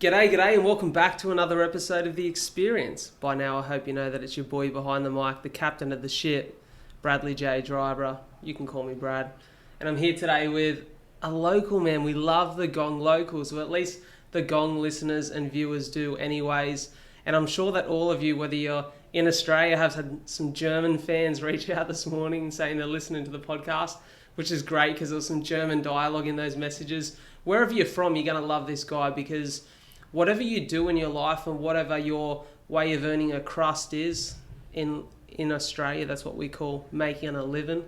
G'day, and welcome back to another episode of The Experience. By now, I hope you know that it's your boy behind the mic, the captain of the ship, Bradley J. Driver. You can call me Brad. And I'm here today with a local man. We love the Gong locals, or at least the Gong listeners and viewers do anyways. And I'm sure that all of you, whether you're in Australia, have had some German fans reach out this morning saying they're listening to the podcast, which is great because there was some German dialogue in those messages. Wherever you're from, you're going to love this guy because whatever you do in your life and whatever your way of earning a crust is in Australia, that's what we call making a living.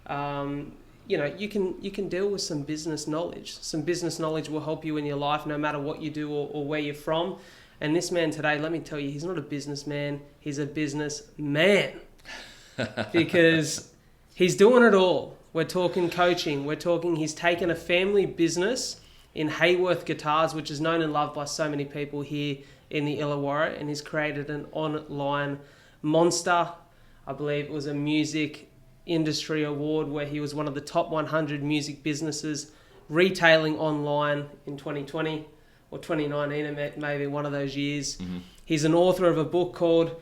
You can deal with some business knowledge. Some business knowledge will help you in your life no matter what you do or where you're from. And this man today, let me tell you, he's not a businessman, he's a businessman. Because he's doing it all. We're talking coaching, he's taken a family business in Haworth Guitars, which is known and loved by so many people here in the Illawarra, and he's created an online monster. I believe it was a music industry award where he was one of the top 100 music businesses retailing online in 2020 or 2019, maybe one of those years. Mm-hmm. He's an author of a book called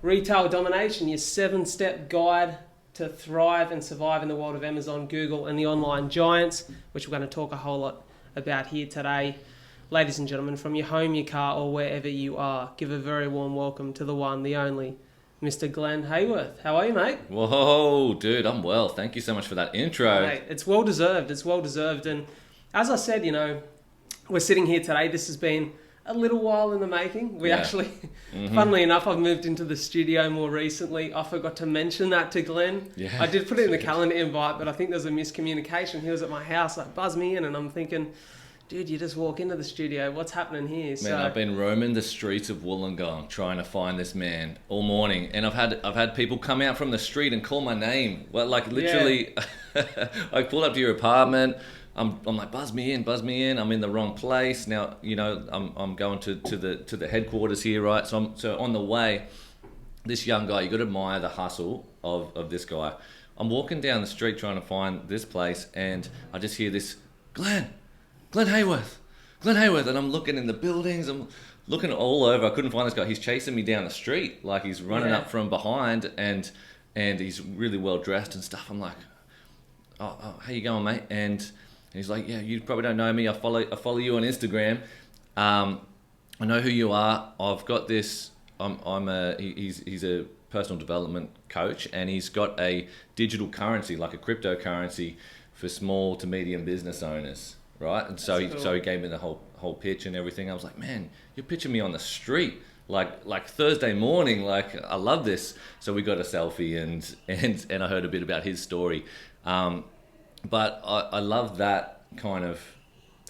Retail Domination, your 7-step guide to thrive and survive in the world of Amazon, Google, and the online giants, which we're going to talk a whole lot about here today. Ladies and gentlemen, from your home, your car, or wherever you are, give a very warm welcome to the one, the only, Mr. Glenn Hayworth. How are you, mate? Whoa, dude, I'm well. Thank you so much for that intro. Mate, it's well deserved. And as I said, we're sitting here today. This has been a little while in the making. We actually, funnily enough, I've moved into the studio more recently. I forgot to mention that to Glenn. Yeah, I did put it in the calendar invite, but I think there's a miscommunication. He was at my house, like, buzz me in, and I'm thinking, dude, you just walk into the studio. What's happening here? Man, I've been roaming the streets of Wollongong trying to find this man all morning, and I've had people come out from the street and call my name. Well, like literally, I pulled up to your apartment. I'm like, buzz me in. I'm in the wrong place now. I'm going to the headquarters here, right? So on the way, this young guy, you got to admire the hustle of this guy. I'm walking down the street trying to find this place, and I just hear this, Glenn Hayworth, and I'm looking in the buildings. I'm looking all over. I couldn't find this guy. He's chasing me down the street, like he's running up from behind, and he's really well dressed and stuff. I'm like, oh, how you going, mate? And he's like, yeah, you probably don't know me. I follow you on Instagram. I know who you are. I've got this. He's a personal development coach, and he's got a digital currency, like a cryptocurrency, for small to medium business owners, right? And so he gave me the whole pitch and everything. I was like, man, you're pitching me on the street, like Thursday morning. Like, I love this. So we got a selfie, and I heard a bit about his story. But I love that kind of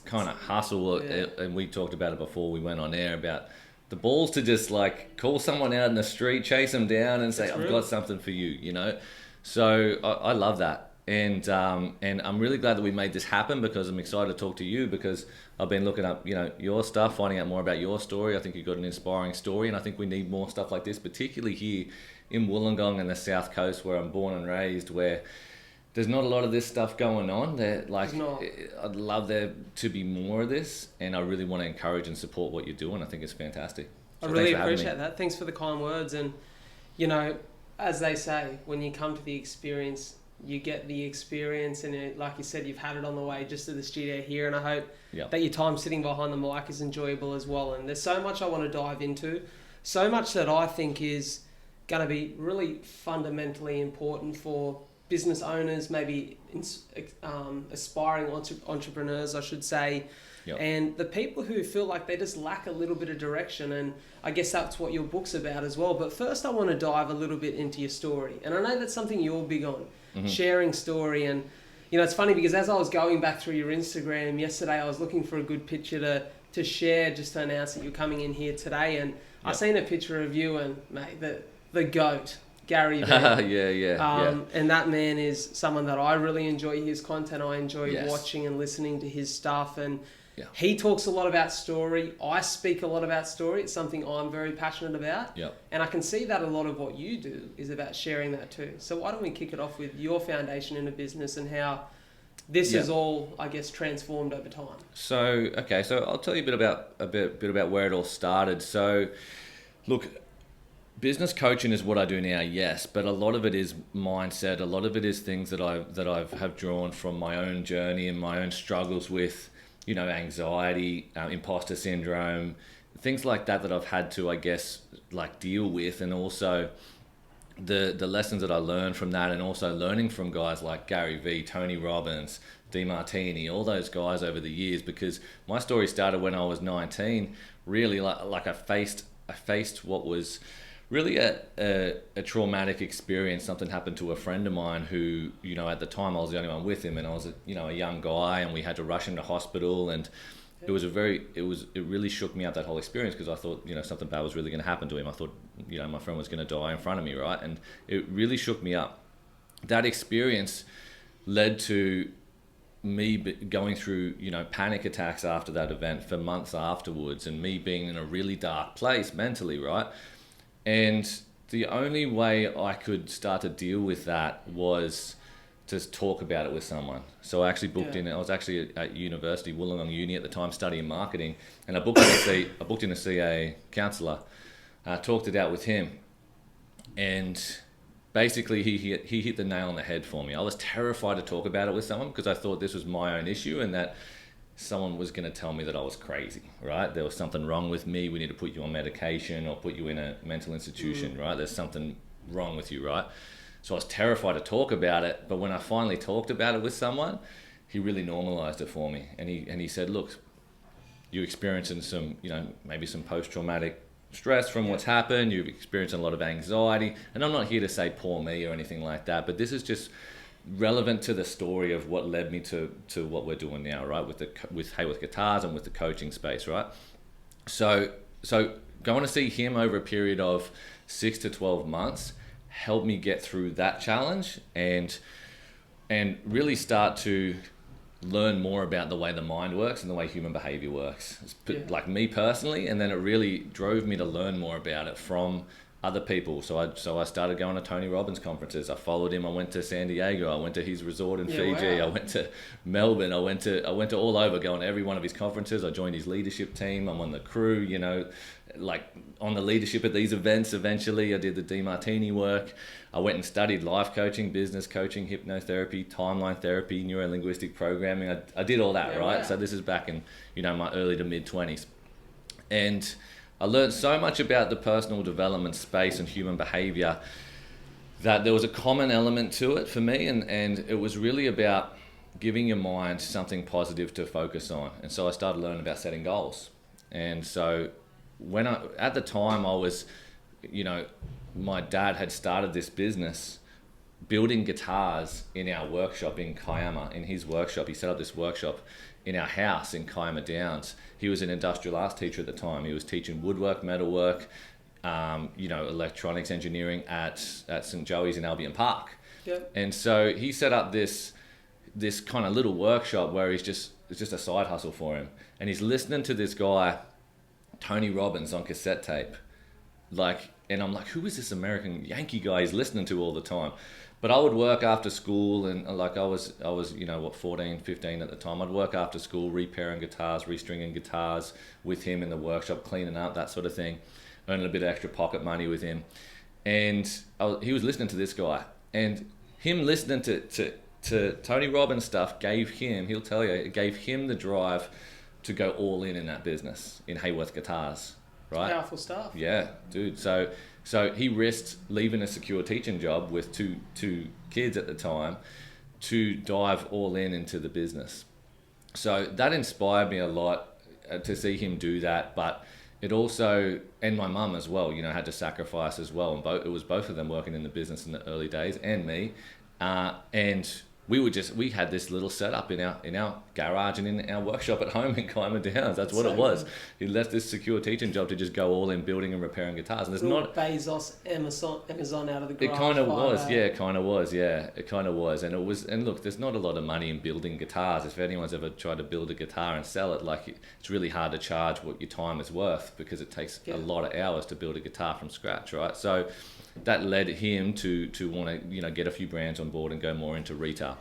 hustle, and we talked about it before we went on air about the balls to just like call someone out in the street, chase them down, and say, I've got something for you, So I love that, and I'm really glad that we made this happen because I'm excited to talk to you because I've been looking up, your stuff, finding out more about your story. I think you've got an inspiring story, and I think we need more stuff like this, particularly here in Wollongong and the South Coast where I'm born and raised, where there's not a lot of this stuff going on. I'd love there to be more of this, and I really want to encourage and support what you're doing. I think it's fantastic. So I really appreciate that. Thanks for the kind words. And, as they say, when you come to the experience, you get the experience. And like you said, you've had it on the way just to the studio here. And I hope that your time sitting behind the mic is enjoyable as well. And there's so much I want to dive into, so much that I think is going to be really fundamentally important for business owners, maybe aspiring entrepreneurs, I should say, and the people who feel like they just lack a little bit of direction. And I guess that's what your book's about as well. But first I want to dive a little bit into your story. And I know that's something you're big on, sharing story. And, it's funny because as I was going back through your Instagram yesterday, I was looking for a good picture to share just to announce that you're coming in here today. And I seen a picture of you and, mate, the GOAT, Gary Vee. And that man is someone that I really enjoy his content. I enjoy watching and listening to his stuff. And he talks a lot about story. I speak a lot about story. It's something I'm very passionate about. And I can see that a lot of what you do is about sharing that too. So why don't we kick it off with your foundation in a business and how this Yeah. is all, I guess, transformed over time. So I'll tell you a bit about where it all started. So, look, business coaching is what I do now, yes, but a lot of it is mindset. A lot of it is things that I've have drawn from my own journey and my own struggles with, anxiety, imposter syndrome, things like that I've had to, I guess, like deal with, and also the lessons that I learned from that, and also learning from guys like Gary Vee, Tony Robbins, DeMartini, all those guys over the years, because my story started when I was 19. Really, like I faced what was really a traumatic experience. Something happened to a friend of mine who, at the time I was the only one with him, and I was a young guy, and we had to rush him to hospital, and it really shook me up, that whole experience, because I thought, something bad was really going to happen to him. I thought, my friend was going to die in front of me, right? And it really shook me up. That experience led to me going through, panic attacks after that event for months afterwards, and me being in a really dark place mentally, right? And the only way I could start to deal with that was to talk about it with someone. So I actually booked in. I was actually at university, Wollongong Uni at the time, studying marketing, and I booked in to see a counsellor. Talked it out with him, and basically he hit the nail on the head for me. I was terrified to talk about it with someone because I thought this was my own issue, and that someone was going to tell me that I was crazy, right? There was something wrong with me. We need to put you on medication or put you in a mental institution, right? There's something wrong with you, right? So I was terrified to talk about it, but when I finally talked about it with someone, he really normalized it for me. And he said, look, you're experiencing some, maybe some post-traumatic stress from what's happened. You've experienced a lot of anxiety. And I'm not here to say poor me or anything like that, but this is just relevant to the story of what led me to what we're doing now, right? With Haworth Guitars and with the coaching space, right? So going to see him over a period of 6 to 12 months helped me get through that challenge and really start to learn more about the way the mind works and the way human behavior works. Like me personally, and then it really drove me to learn more about it from other people. So I started going to Tony Robbins conferences. I followed him. I went to San Diego. I went to his resort in Fiji. Wow. I went to Melbourne. I went to all over, going to every one of his conferences. I joined his leadership team. I'm on the crew, like on the leadership at these events. Eventually I did the DeMartini work. I went and studied life coaching, business coaching, hypnotherapy, timeline therapy, neuro-linguistic programming. I did all that, right? Wow. So this is back in, my early to mid 20s. And I learned so much about the personal development space and human behavior that there was a common element to it for me, and it was really about giving your mind something positive to focus on. And so I started learning about setting goals. And so at the time I was, my dad had started this business building guitars in our workshop in Kiama. In his workshop, he set up this workshop in our house in Kiama Downs. He was an industrial arts teacher at the time. He was teaching woodwork, metalwork, electronics engineering at St. Joey's in Albion Park. Yep. And so he set up this kind of little workshop where it's just a side hustle for him. And he's listening to this guy, Tony Robbins, on cassette tape. And I'm like, who is this American Yankee guy he's listening to all the time? But I would work after school, and I was 14, 15 at the time. I'd work after school, repairing guitars, restringing guitars with him in the workshop, cleaning up, that sort of thing, earning a bit of extra pocket money with him. And he was listening to this guy, and him listening to Tony Robbins stuff gave him the drive to go all in that business in Haworth Guitars, right? Powerful stuff. Yeah, dude. So he risked leaving a secure teaching job with two kids at the time to dive all into the business. So that inspired me a lot to see him do that, but it also, and my mum as well, had to sacrifice as well. And it was both of them working in the business in the early days, and me. And we had this little setup in our garage and in our workshop at home in Kiama Downs. That's what it was. He left this secure teaching job to just go all in building and repairing guitars. And there's not Bezos, Amazon out of the garage. It kind of was, yeah. It kind of was, and look, there's not a lot of money in building guitars. If anyone's ever tried to build a guitar and sell it, it's really hard to charge what your time is worth, because it takes a lot of hours to build a guitar from scratch, right? So that led him to want to get a few brands on board and go more into retail.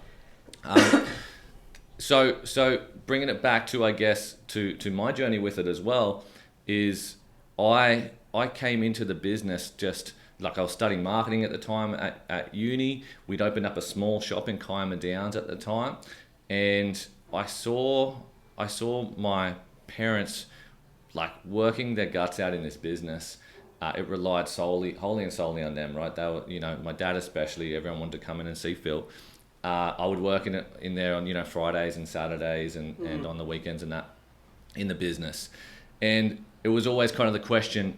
So bringing it back to, I guess, to my journey with it as well, is I came into the business just like I was studying marketing at the time at uni. We'd opened up a small shop in Kiama Downs at the time, and I saw my parents like working their guts out in this business. It relied wholly and solely on them, right? They were, my dad especially. Everyone wanted to come in and see Phil. I would work in there on Fridays and Saturdays and on the weekends and that in the business, and it was always kind of the question,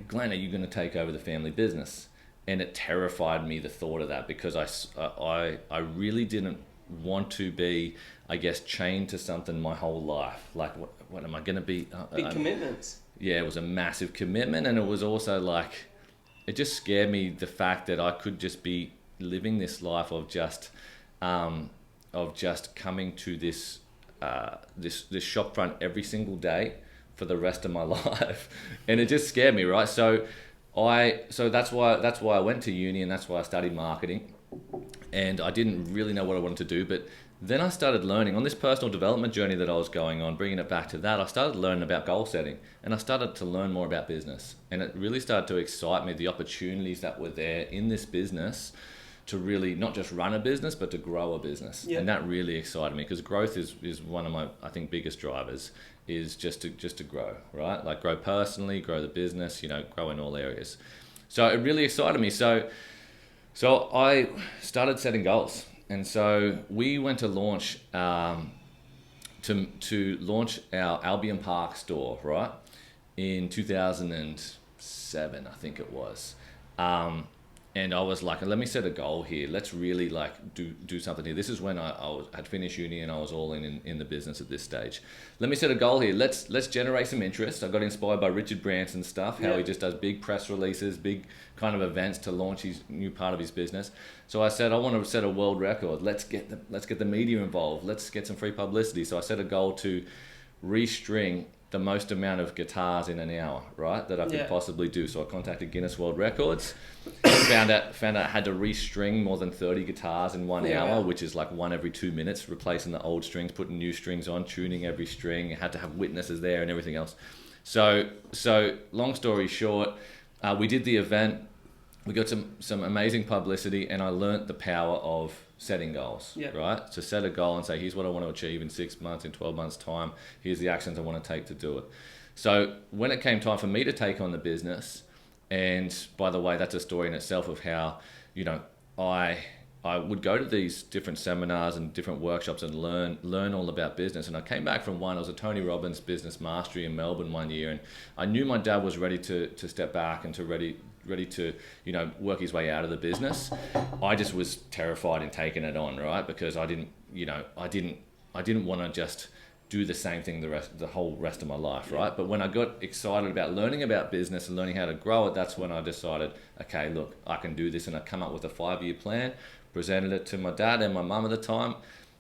Glenn, are you going to take over the family business? And it terrified me, the thought of that, because I really didn't want to be, I guess, chained to something my whole life. Like, what am I going to be? Big commitments. Yeah, it was a massive commitment, and it was also like, it just scared me, the fact that I could just be living this life of just coming to this shop front every single day for the rest of my life, and it just scared me, right? So that's why I went to uni, and that's why I studied marketing, and I didn't really know what I wanted to do. But then I started learning on this personal development journey that I was going on, bringing it back to that. I started learning about goal setting, and I started to learn more about business, and it really started to excite me, the opportunities that were there in this business to really not just run a business, but to grow a business. Yep. And that really excited me, because growth is one of my, I think, biggest drivers, is just to grow, right? Like, grow personally, grow the business, grow in all areas. So it really excited me. So I started setting goals. And so we went to launch, to launch our Albion Park store, right? In 2007, I think it was. And I was like, let me set a goal here. Let's really do something here. This is when had finished uni and I was all in the business at this stage. Let me set a goal here. Let's generate some interest. I got inspired by Richard Branson's stuff, how he just does big press releases, big kind of events to launch his new part of his business. So I said, I want to set a world record. Let's get the media involved. Let's get some free publicity. So I set a goal to restring the most amount of guitars in an hour, right, that I could possibly do. So I contacted Guinness World Records, found out I had to restring more than 30 guitars in 1 hour, which is like one every 2 minutes, replacing the old strings, putting new strings on, tuning every string. I had to have witnesses there and everything else. So long story short, we did the event. We got some amazing publicity, and I learnt the power of setting goals, right? To set a goal and say, here's what I want to achieve in 6 months, in 12 months time. Here's the actions I want to take to do it. So when it came time for me to take on the business, and by the way, that's a story in itself of how, I would go to these different seminars and different workshops and learn all about business. And I came back from one. I was a Tony Robbins Business Mastery in Melbourne one year, and I knew my dad was ready to step back and ready to work his way out of the business. I just was terrified in taking it on, right? Because I didn't want to just do the same thing the whole rest of my life, right? But when I got excited about learning about business and learning how to grow it, that's when I decided, okay, look, I can do this. And I come up with a 5-year plan, presented it to my dad and my mum at the time,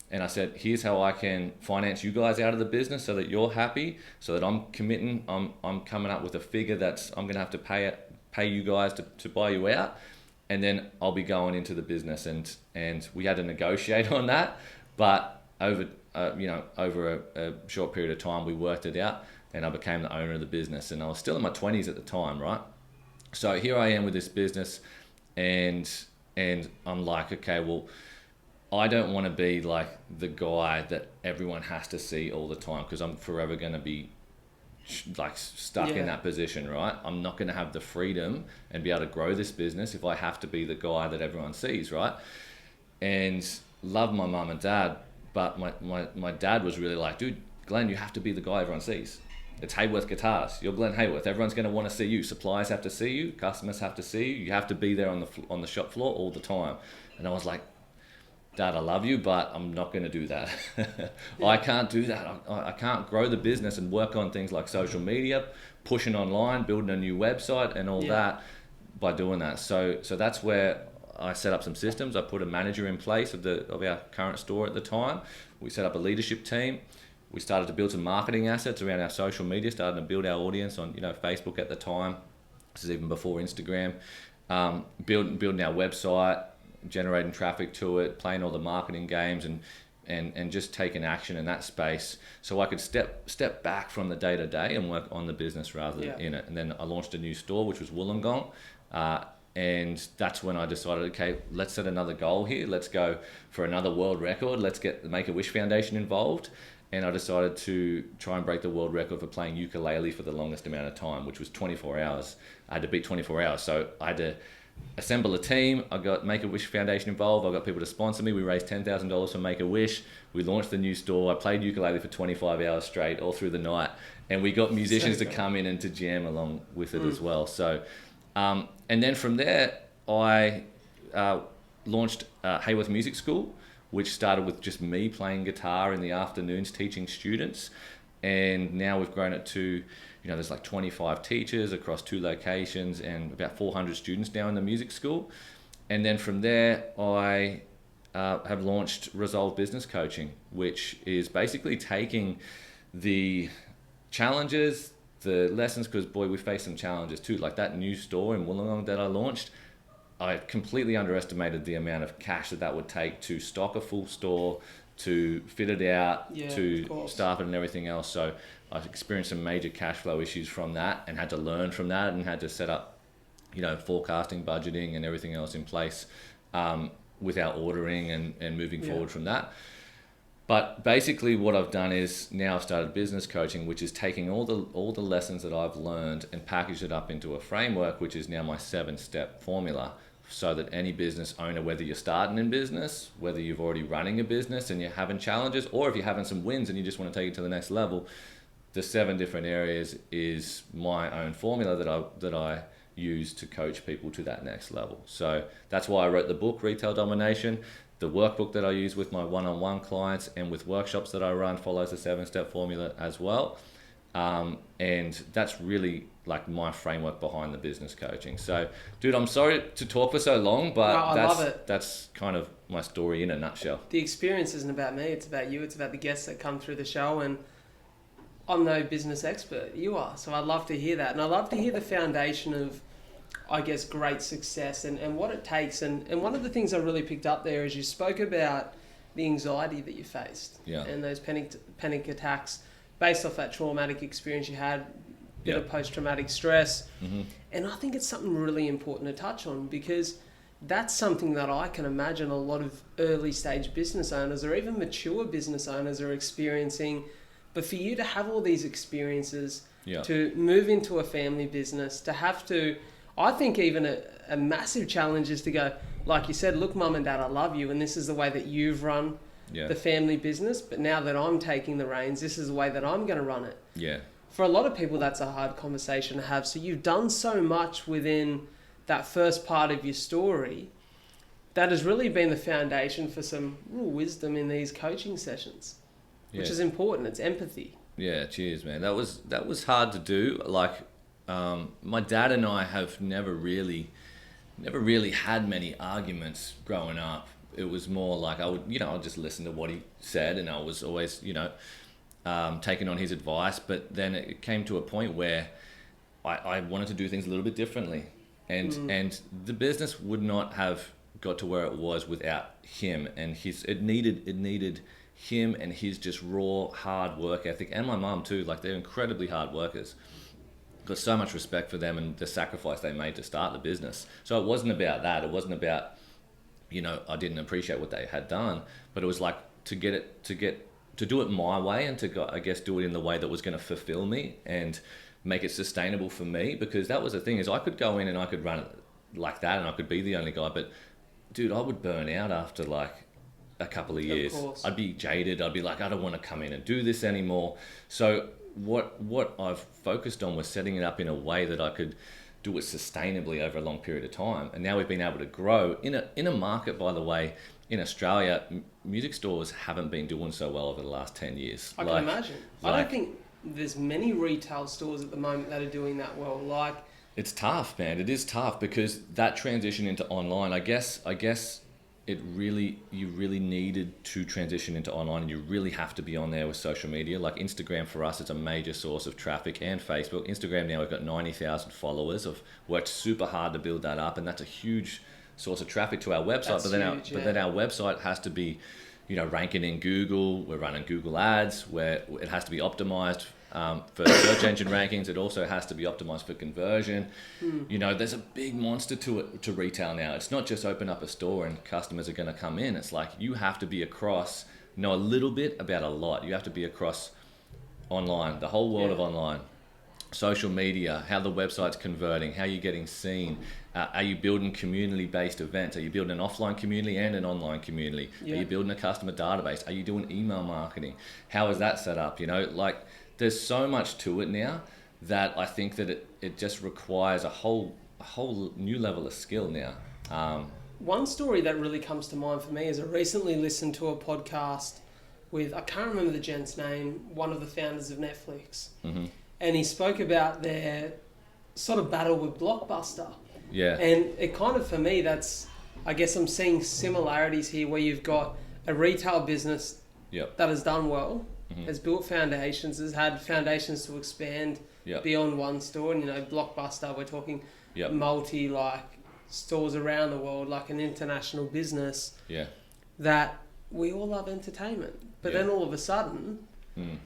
and I said, here's how I can finance you guys out of the business so that you're happy, so that I'm committing, I'm coming up with a figure that's I'm going to have to pay you guys to buy you out, and then I'll be going into the business. And we had to negotiate on that, but over a short period of time, we worked it out, and I became the owner of the business. And I was still in my 20s at the time, right? So here I am with this business, and I'm like, okay, well, I don't want to be like the guy that everyone has to see all the time, because I'm forever going to be like stuck in that position, right? I'm not going to have the freedom and be able to grow this business if I have to be the guy that everyone sees, right? And love my mum and dad, but my dad was really like, dude, Glenn, you have to be the guy everyone sees. It's Haworth Guitars. You're Glenn Hayworth. Everyone's going to want to see you. Suppliers have to see you. Customers have to see you. You have to be there on the shop floor all the time. And I was like, Dad, I love you, but I'm not going to do that. I can't do that. I can't grow the business and work on things like social media, pushing online, building a new website and all that by doing that. So that's where I set up some systems. I put a manager in place of our current store at the time. We set up a leadership team. We started to build some marketing assets around our social media, starting to build our audience on Facebook at the time. This is even before Instagram. Building our website, generating traffic to it, playing all the marketing games, and and just taken action in that space, so I could step back from the day to day and work on the business rather than in it. And then I launched a new store, which was Wollongong, and that's when I decided, okay, let's set another goal here. Let's go for another world record. Let's get the Make-A-Wish Foundation involved. And I decided to try and break the world record for playing ukulele for the longest amount of time, which was 24 hours. I had to beat 24 hours. So I had to assemble a team. I got Make-A-Wish Foundation involved. I got people to sponsor me. We raised $10,000 for Make-A-Wish. We launched the new store. I played ukulele for 25 hours straight all through the night. And we got musicians to come in and to jam along with it as well. So, and then from there, I launched Hayworth Music School, which started with just me playing guitar in the afternoons, teaching students. And now we've grown it to, there's like 25 teachers across 2 locations and about 400 students now in the music school. And then from there, I have launched Resolve Business Coaching, which is basically taking the challenges, the lessons, because boy, we face some challenges too. Like that new store in Wollongong that I launched, I completely underestimated the amount of cash that would take to stock a full store, to fit it out, to staff it and everything else. So I've experienced some major cash flow issues from that and had to learn from that and had to set up, forecasting, budgeting and everything else in place with our ordering and moving forward from that. But basically what I've done is now I've started business coaching, which is taking all the lessons that I've learned and packaged it up into a framework, which is now my 7-step formula, so that any business owner, whether you're starting in business, whether you've already running a business and you're having challenges, or if you're having some wins and you just want to take it to the next level, the 7 different areas is my own formula that I use to coach people to that next level. So that's why I wrote the book, Retail Domination. The workbook that I use with my one-on-one clients and with workshops that I run follows the 7-step formula as well. And that's really like my framework behind the business coaching. So, dude, I'm sorry to talk for so long, but I love it. That's kind of my story in a nutshell. The experience isn't about me, it's about you, it's about the guests that come through the show, and I'm no business expert, you are, so I'd love to hear that. And I'd love to hear the foundation of, I guess, great success and what it takes. And one of the things I really picked up there is you spoke about the anxiety that you faced and those panic attacks based off that traumatic experience you had, bit of post-traumatic stress. And I think it's something really important to touch on, because that's something that I can imagine a lot of early stage business owners or even mature business owners are experiencing. But for you to have all these experiences, to move into a family business, to have to, I think even a massive challenge is to go, like you said, look, mum and dad, I love you, and this is the way that you've run the family business, but now that I'm taking the reins, this is the way that I'm going to run it. For a lot of people, that's a hard conversation to have. So you've done so much within that first part of your story that has really been the foundation for some real wisdom in these coaching sessions, which is important. It's empathy. Yeah, cheers, man. That was hard to do. Like, my dad and I have never really had many arguments growing up. It was more like I'd just listen to what he said, and I was always, taking on his advice. But then it came to a point where I wanted to do things a little bit differently, and the business would not have got to where it was without him and it needed him and his just raw hard work ethic, and my mum too. Like, they're incredibly hard workers. Got so much respect for them and the sacrifice they made to start the business. So it wasn't about that. It wasn't about, I didn't appreciate what they had done, but it was like to do it my way and to, I guess, do it in the way that was going to fulfill me and make it sustainable for me. Because that was the thing, is I could go in and I could run it like that and I could be the only guy, but dude, I would burn out after like a couple of years. I'd be jaded. I'd be like, I don't want to come in and do this anymore. So what I've focused on was setting it up in a way that I could do it sustainably over a long period of time. And now we've been able to grow in a market, by the way, in Australia, music stores haven't been doing so well over the last 10 years. I can imagine. I don't think there's many retail stores at the moment that are doing that well. Like, it's tough, man. It is tough, because that transition into online, I guess you really needed to transition into online, and you really have to be on there with social media. Like Instagram for us, it's a major source of traffic, and Facebook. Instagram now, we've got 90,000 followers. I've worked super hard to build that up, and that's a huge source of traffic to our website. But then our website has to be ranking in Google. We're running Google ads where it has to be optimized for search engine rankings. It also has to be optimized for conversion. There's a big monster to retail now. It's not just open up a store and customers are going to come in. It's like you have to be across, know a little bit about a lot. You have to be across online, the whole world of online, social media, how the website's converting, how you're getting seen. Are you building community-based events? Are you building an offline community and an online community? Are you building a customer database? Are you doing email marketing? How is that set up? There's so much to it now that I think that it just requires a whole new level of skill now. One story that really comes to mind for me is I recently listened to a podcast with, I can't remember the gent's name, one of the founders of Netflix. Mm-hmm. And he spoke about their sort of battle with Blockbuster. Yeah. And it kind of, for me, I guess I'm seeing similarities here where you've got a retail business that has done well, has built foundations, has had foundations to expand beyond one store. And, Blockbuster, we're talking multi, stores around the world, like an international business. Yeah. That we all love entertainment. But then all of a sudden,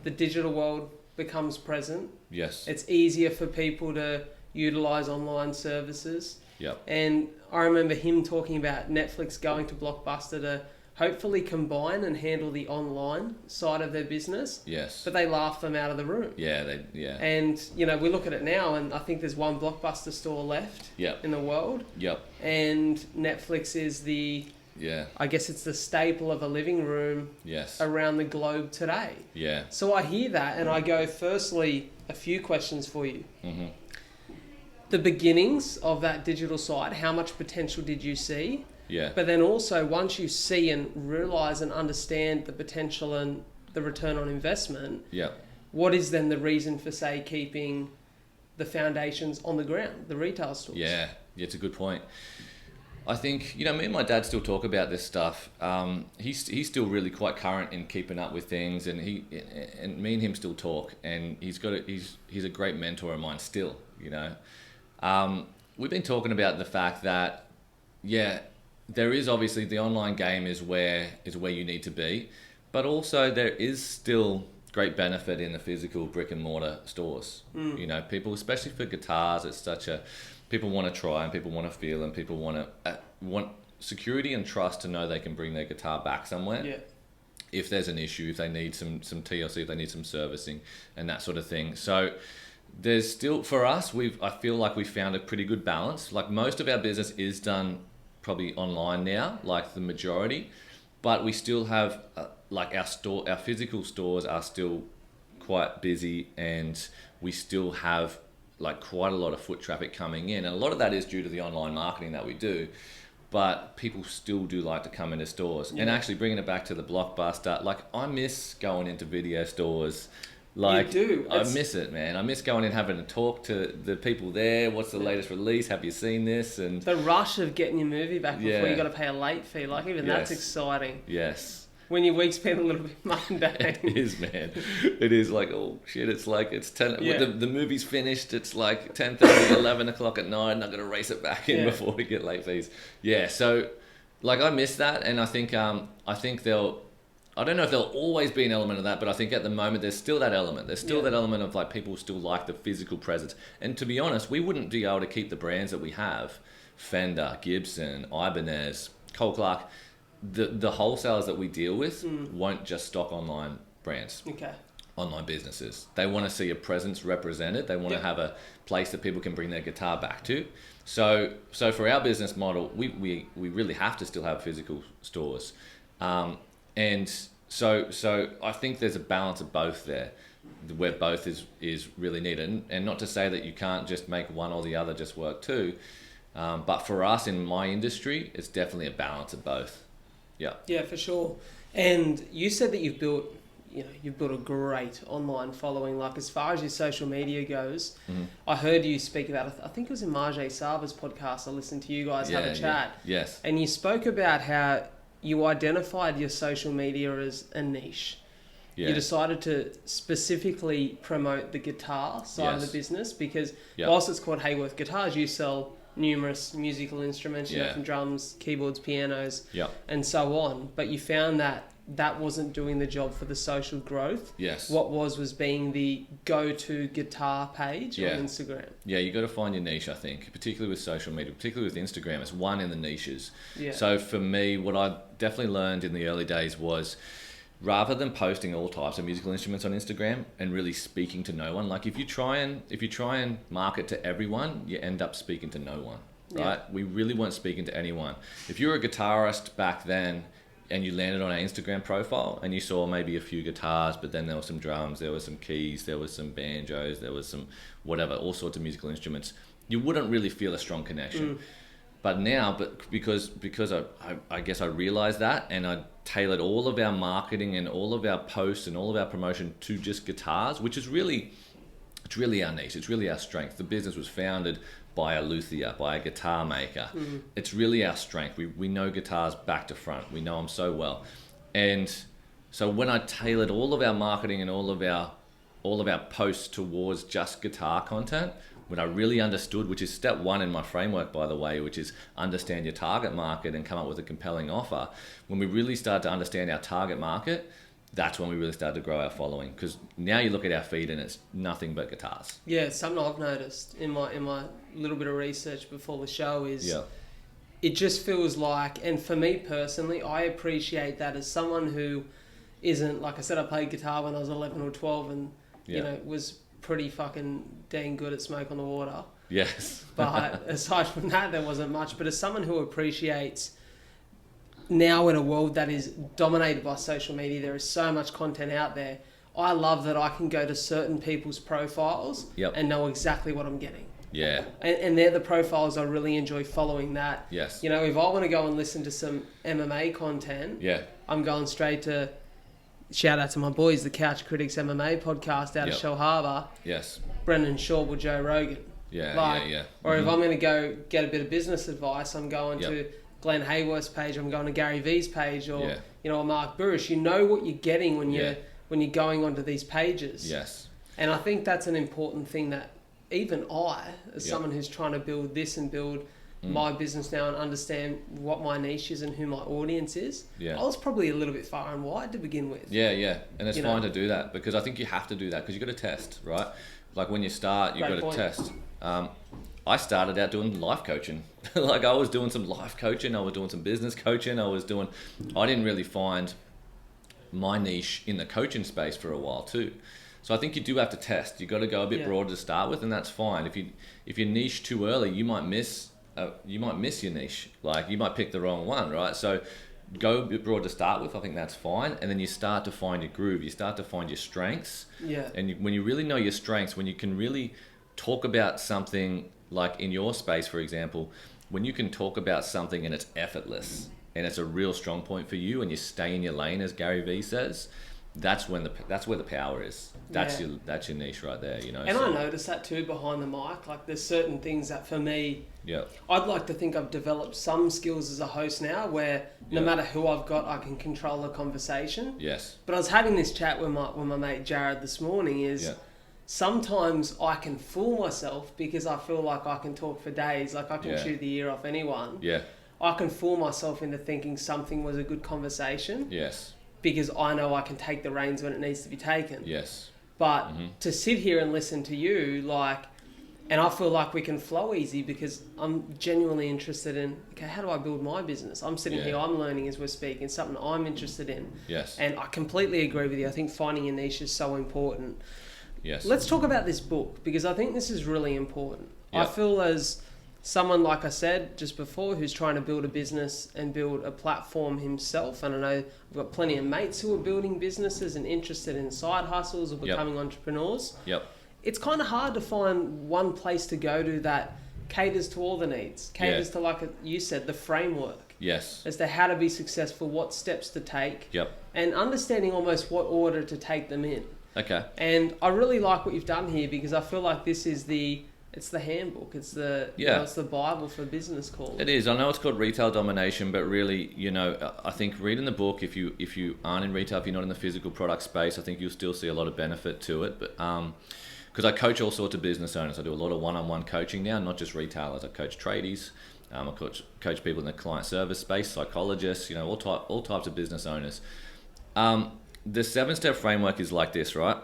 the digital world becomes present. Yes. It's easier for people to utilize online services. Yep. And I remember him talking about Netflix going to Blockbuster to hopefully combine and handle the online side of their business. Yes. But they laughed them out of the room. Yeah, And, we look at it now and I think there's one Blockbuster store left in the world. Yep. And Netflix is I guess it's the staple of a living room around the globe today. Yeah. So I hear that and I go, firstly, a few questions for you. Mm-hmm. The beginnings of that digital side, how much potential did you see? Yeah. But then also, once you see and realise and understand the potential and the return on investment, what is then the reason for, say, keeping the foundations on the ground, the retail stores? Yeah, it's a good point. I think, me and my dad still talk about this stuff. He's still really quite current in keeping up with things, and me and him still talk, and he's a great mentor of mine still, We've been talking about the fact that, there is obviously the online game is where you need to be, but also there is still great benefit in the physical brick and mortar stores. People, especially for guitars, people want to try and people want to feel and people want security and trust to know they can bring their guitar back somewhere. Yeah. If there's an issue, if they need some TLC, if they need some servicing and that sort of thing. So there's still, for us, I feel like we found a pretty good balance. Like most of our business is done probably online now, like the majority, but we still have our physical stores are still quite busy, and we still have quite a lot of foot traffic coming in, and a lot of that is due to the online marketing that we do, but people still do like to come into stores. And actually bringing it back to the Blockbuster, I miss going into video stores. You do. I miss it, man. I miss going in, having to talk to the people there. What's the latest release? Have you seen this? And the rush of getting your movie back before you got to pay a late fee. That's exciting. Yes. When your week's been a little bit mundane. It is, man. It is oh shit. It's 10. Yeah. The movie's finished. It's 10:30, 11 o'clock at night, and I'm gonna race it back in before we get late fees. Yeah. So, I miss that, and I think I don't know if there'll always be an element of that, but I think at the moment there's still that element. There's still that element of people still like the physical presence. And to be honest, we wouldn't be able to keep the brands that we have, Fender, Gibson, Ibanez, Cole Clark, the wholesalers that we deal with won't just stock online brands. Okay. Online businesses. They want to see a presence represented. They want to have a place that people can bring their guitar back to. So for our business model, we really have to still have physical stores. And so I think there's a balance of both there, where both is really needed. And not to say that you can't just make one or the other just work too. But for us in my industry, it's definitely a balance of both. Yeah. Yeah, for sure. And you said that you've built a great online following. As far as your social media goes, I heard you speak about, I think it was in Marjay Saba's podcast. I listened to you guys have a chat. Yeah. Yes. And you spoke about how you identified your social media as a niche. Yeah. You decided to specifically promote the guitar side of the business because whilst it's called Haworth Guitars, you sell numerous musical instruments, from drums, keyboards, pianos, and so on. But you found that that wasn't doing the job for the social growth. Yes. What was being the go-to guitar page on Instagram. Yeah, you got to find your niche, I think, particularly with social media, particularly with Instagram. It's one in the niches. Yeah. So for me, what I definitely learned in the early days was, rather than posting all types of musical instruments on Instagram and really speaking to no one, like if you try and market to everyone, you end up speaking to no one, right? Yeah. We really weren't speaking to anyone. If you were a guitarist back then and you landed on our Instagram profile and you saw maybe a few guitars, but then there were some drums, there were some keys, there was some banjos, there was some whatever, all sorts of musical instruments, you wouldn't really feel a strong connection. But now, because I guess I realized that, and I tailored all of our marketing and all of our posts and all of our promotion to just guitars, which is really, it's really our niche. It's really our strength. The business was founded by a luthier, by a guitar maker. It's really our strength. We know guitars back to front. We know them so well. And so when I tailored all of our marketing and all of our posts towards just guitar content, when I really understood, which is step one in my framework, by the way, which is understand your target market and come up with a compelling offer. When we really start to understand our target market, that's when we really started to grow our following. Because now you look at our feed and it's nothing but guitars. Yeah, it's something I've noticed in my little bit of research before the show is it just feels like, and for me personally, I appreciate that as someone who isn't, like I said, I played guitar when I was 11 or 12 and, you know, was pretty fucking dang good at Smoke on the Water. Yes. But aside from that, there wasn't much. But as someone who appreciates now in a world that is dominated by social media, there is so much content out there. I love that I can go to certain people's profiles and know exactly what I'm getting. Yeah. And they're the profiles I really enjoy following that. Yes. You know, if I want to go and listen to some MMA content, I'm going straight to, shout out to my boys, the Couch Critics MMA podcast out of Shell Harbour. Yes. Brendan Schaub or Joe Rogan. Yeah. Or if I'm going to go get a bit of business advice, I'm going to Glenn Hayworth's page, I'm going to Gary V's page, or you know, Mark Burish. You know what you're getting when you're going onto these pages. Yes. And I think that's an important thing that even I, as someone who's trying to build this and build my business now and understand what my niche is and who my audience is, I was probably a little bit far and wide to begin with. Yeah. And it's fine to do that, because I think you have to do that because you've got to test, right? Like when you start, you've got to test. I started out doing life coaching. Like I was doing some life coaching, I was doing some business coaching, I didn't really find my niche in the coaching space for a while too. So I think you do have to test. You've got to go a bit broader to start with, and that's fine. If you niche too early, you might miss your niche. Like you might pick the wrong one, right? So go a bit broad to start with. I think that's fine. And then you start to find your groove. You start to find your strengths. Yeah. And when you really know your strengths, when you can really talk about something, like in your space, for example, when you can talk about something and it's effortless and it's a real strong point for you and you stay in your lane, as Gary Vee says, that's where the power is. That's your niche right there, you know. And I notice that too behind the mic. Like there's certain things that for me, I'd like to think I've developed some skills as a host now where no matter who I've got, I can control the conversation. Yes. But I was having this chat with my mate Jared this morning sometimes I can fool myself because I feel like I can talk for days. Like I can chew the ear off anyone. Yeah. I can fool myself into thinking something was a good conversation. Yes. Because I know I can take the reins when it needs to be taken. Yes. But to sit here and listen to you, and I feel like we can flow easy because I'm genuinely interested in, okay, how do I build my business? I'm sitting here, I'm learning as we're speaking, something I'm interested in. Yes. And I completely agree with you. I think finding a niche is so important. Yes. Let's talk about this book because I think this is really important. Yep. I feel as someone, like I said just before, who's trying to build a business and build a platform himself. And I know I've got plenty of mates who are building businesses and interested in side hustles or becoming entrepreneurs. Yep. It's kind of hard to find one place to go to that caters to all the needs, caters to, like you said, the framework. Yes. As to how to be successful, what steps to take. Yep. And understanding almost what order to take them in. Okay. And I really like what you've done here because I feel like this is it's the handbook. It's the it's the Bible for business calls. It is. I know it's called Retail Domination, but really, you know, I think reading the book, if you aren't in retail, if you're not in the physical product space, I think you'll still see a lot of benefit to it. But because I coach all sorts of business owners, I do a lot of one-on-one coaching now, not just retailers. I coach tradies. I coach people in the client service space, psychologists, you know, all types of business owners. The 7-step framework is like this, right?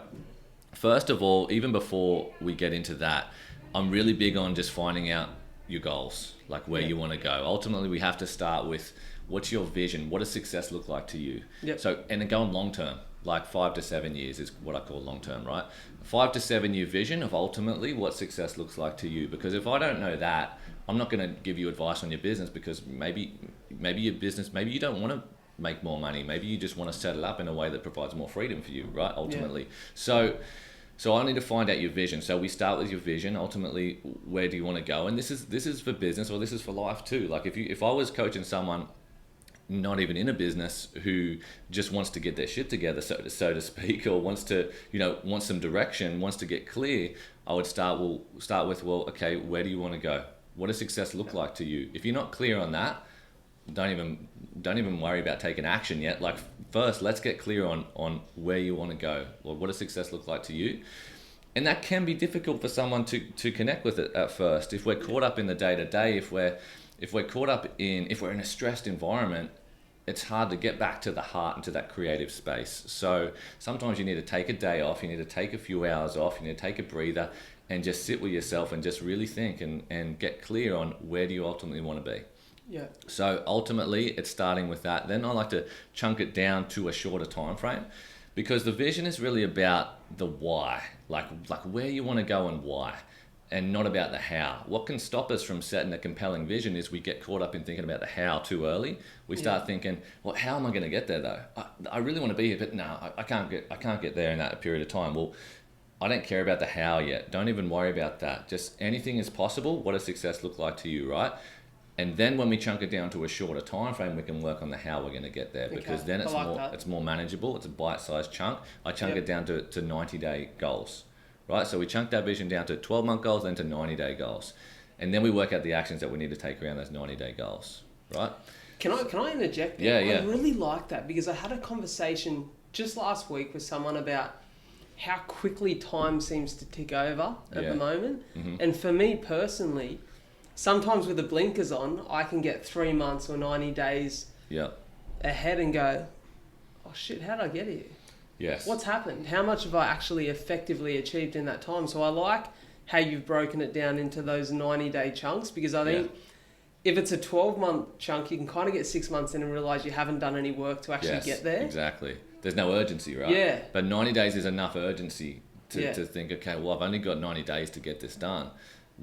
First of all, even before we get into that, I'm really big on just finding out your goals, like where you want to go. Ultimately, we have to start with what's your vision? What does success look like to you? Yep. So, and then go on long term, like 5 to 7 years is what I call long term, right? 5 to 7 year vision of ultimately what success looks like to you. Because if I don't know that, I'm not going to give you advice on your business, because maybe your business, maybe you don't want to make more money. Maybe you just want to set it up in a way that provides more freedom for you, right? Ultimately. So I need to find out your vision. So we start with your vision. Ultimately, where do you want to go? And this is for business, or this is for life too. Like if I was coaching someone not even in a business who just wants to get their shit together, so to speak, or wants some direction, wants to get clear, I would start with, okay, where do you want to go? What does success look like to you? If you're not clear on that, don't even worry about taking action yet. Like first, let's get clear on where you want to go, or what does success look like to you. And that can be difficult for someone to connect with it at first. If we're caught up in the day-to-day, if we're in a stressed environment, it's hard to get back to the heart and to that creative space. So sometimes you need to take a day off, you need to take a few hours off, you need to take a breather and just sit with yourself and just really think and get clear on where do you ultimately want to be. Yeah. So ultimately it's starting with that. Then I like to chunk it down to a shorter time frame, because the vision is really about the why, like where you want to go and why, and not about the how. What can stop us from setting a compelling vision is we get caught up in thinking about the how too early. We start thinking, well, how am I going to get there though? I really want to be here, but no, I can't get there in that period of time. Well, I don't care about the how yet. Don't even worry about that. Just anything is possible. What does success look like to you, right? And then when we chunk it down to a shorter time frame, we can work on the how we're going to get there, because then it's more manageable. It's a bite-sized chunk. I chunk it down to 90-day goals, right? So we chunk that vision down to 12-month goals, then to 90-day goals, and then we work out the actions that we need to take around those 90-day goals, right? Can I interject? Yeah. I really like that, because I had a conversation just last week with someone about how quickly time seems to tick over at the moment, and for me personally, sometimes with the blinkers on, I can get 3 months or 90 days ahead and go, oh shit, how did I get here? Yes. What's happened? How much have I actually effectively achieved in that time? So I like how you've broken it down into those 90-day chunks, because I think if it's a 12-month chunk, you can kind of get 6 months in and realise you haven't done any work to actually get there. Exactly. There's no urgency, right? Yeah. But 90 days is enough urgency to think, okay, well, I've only got 90 days to get this done.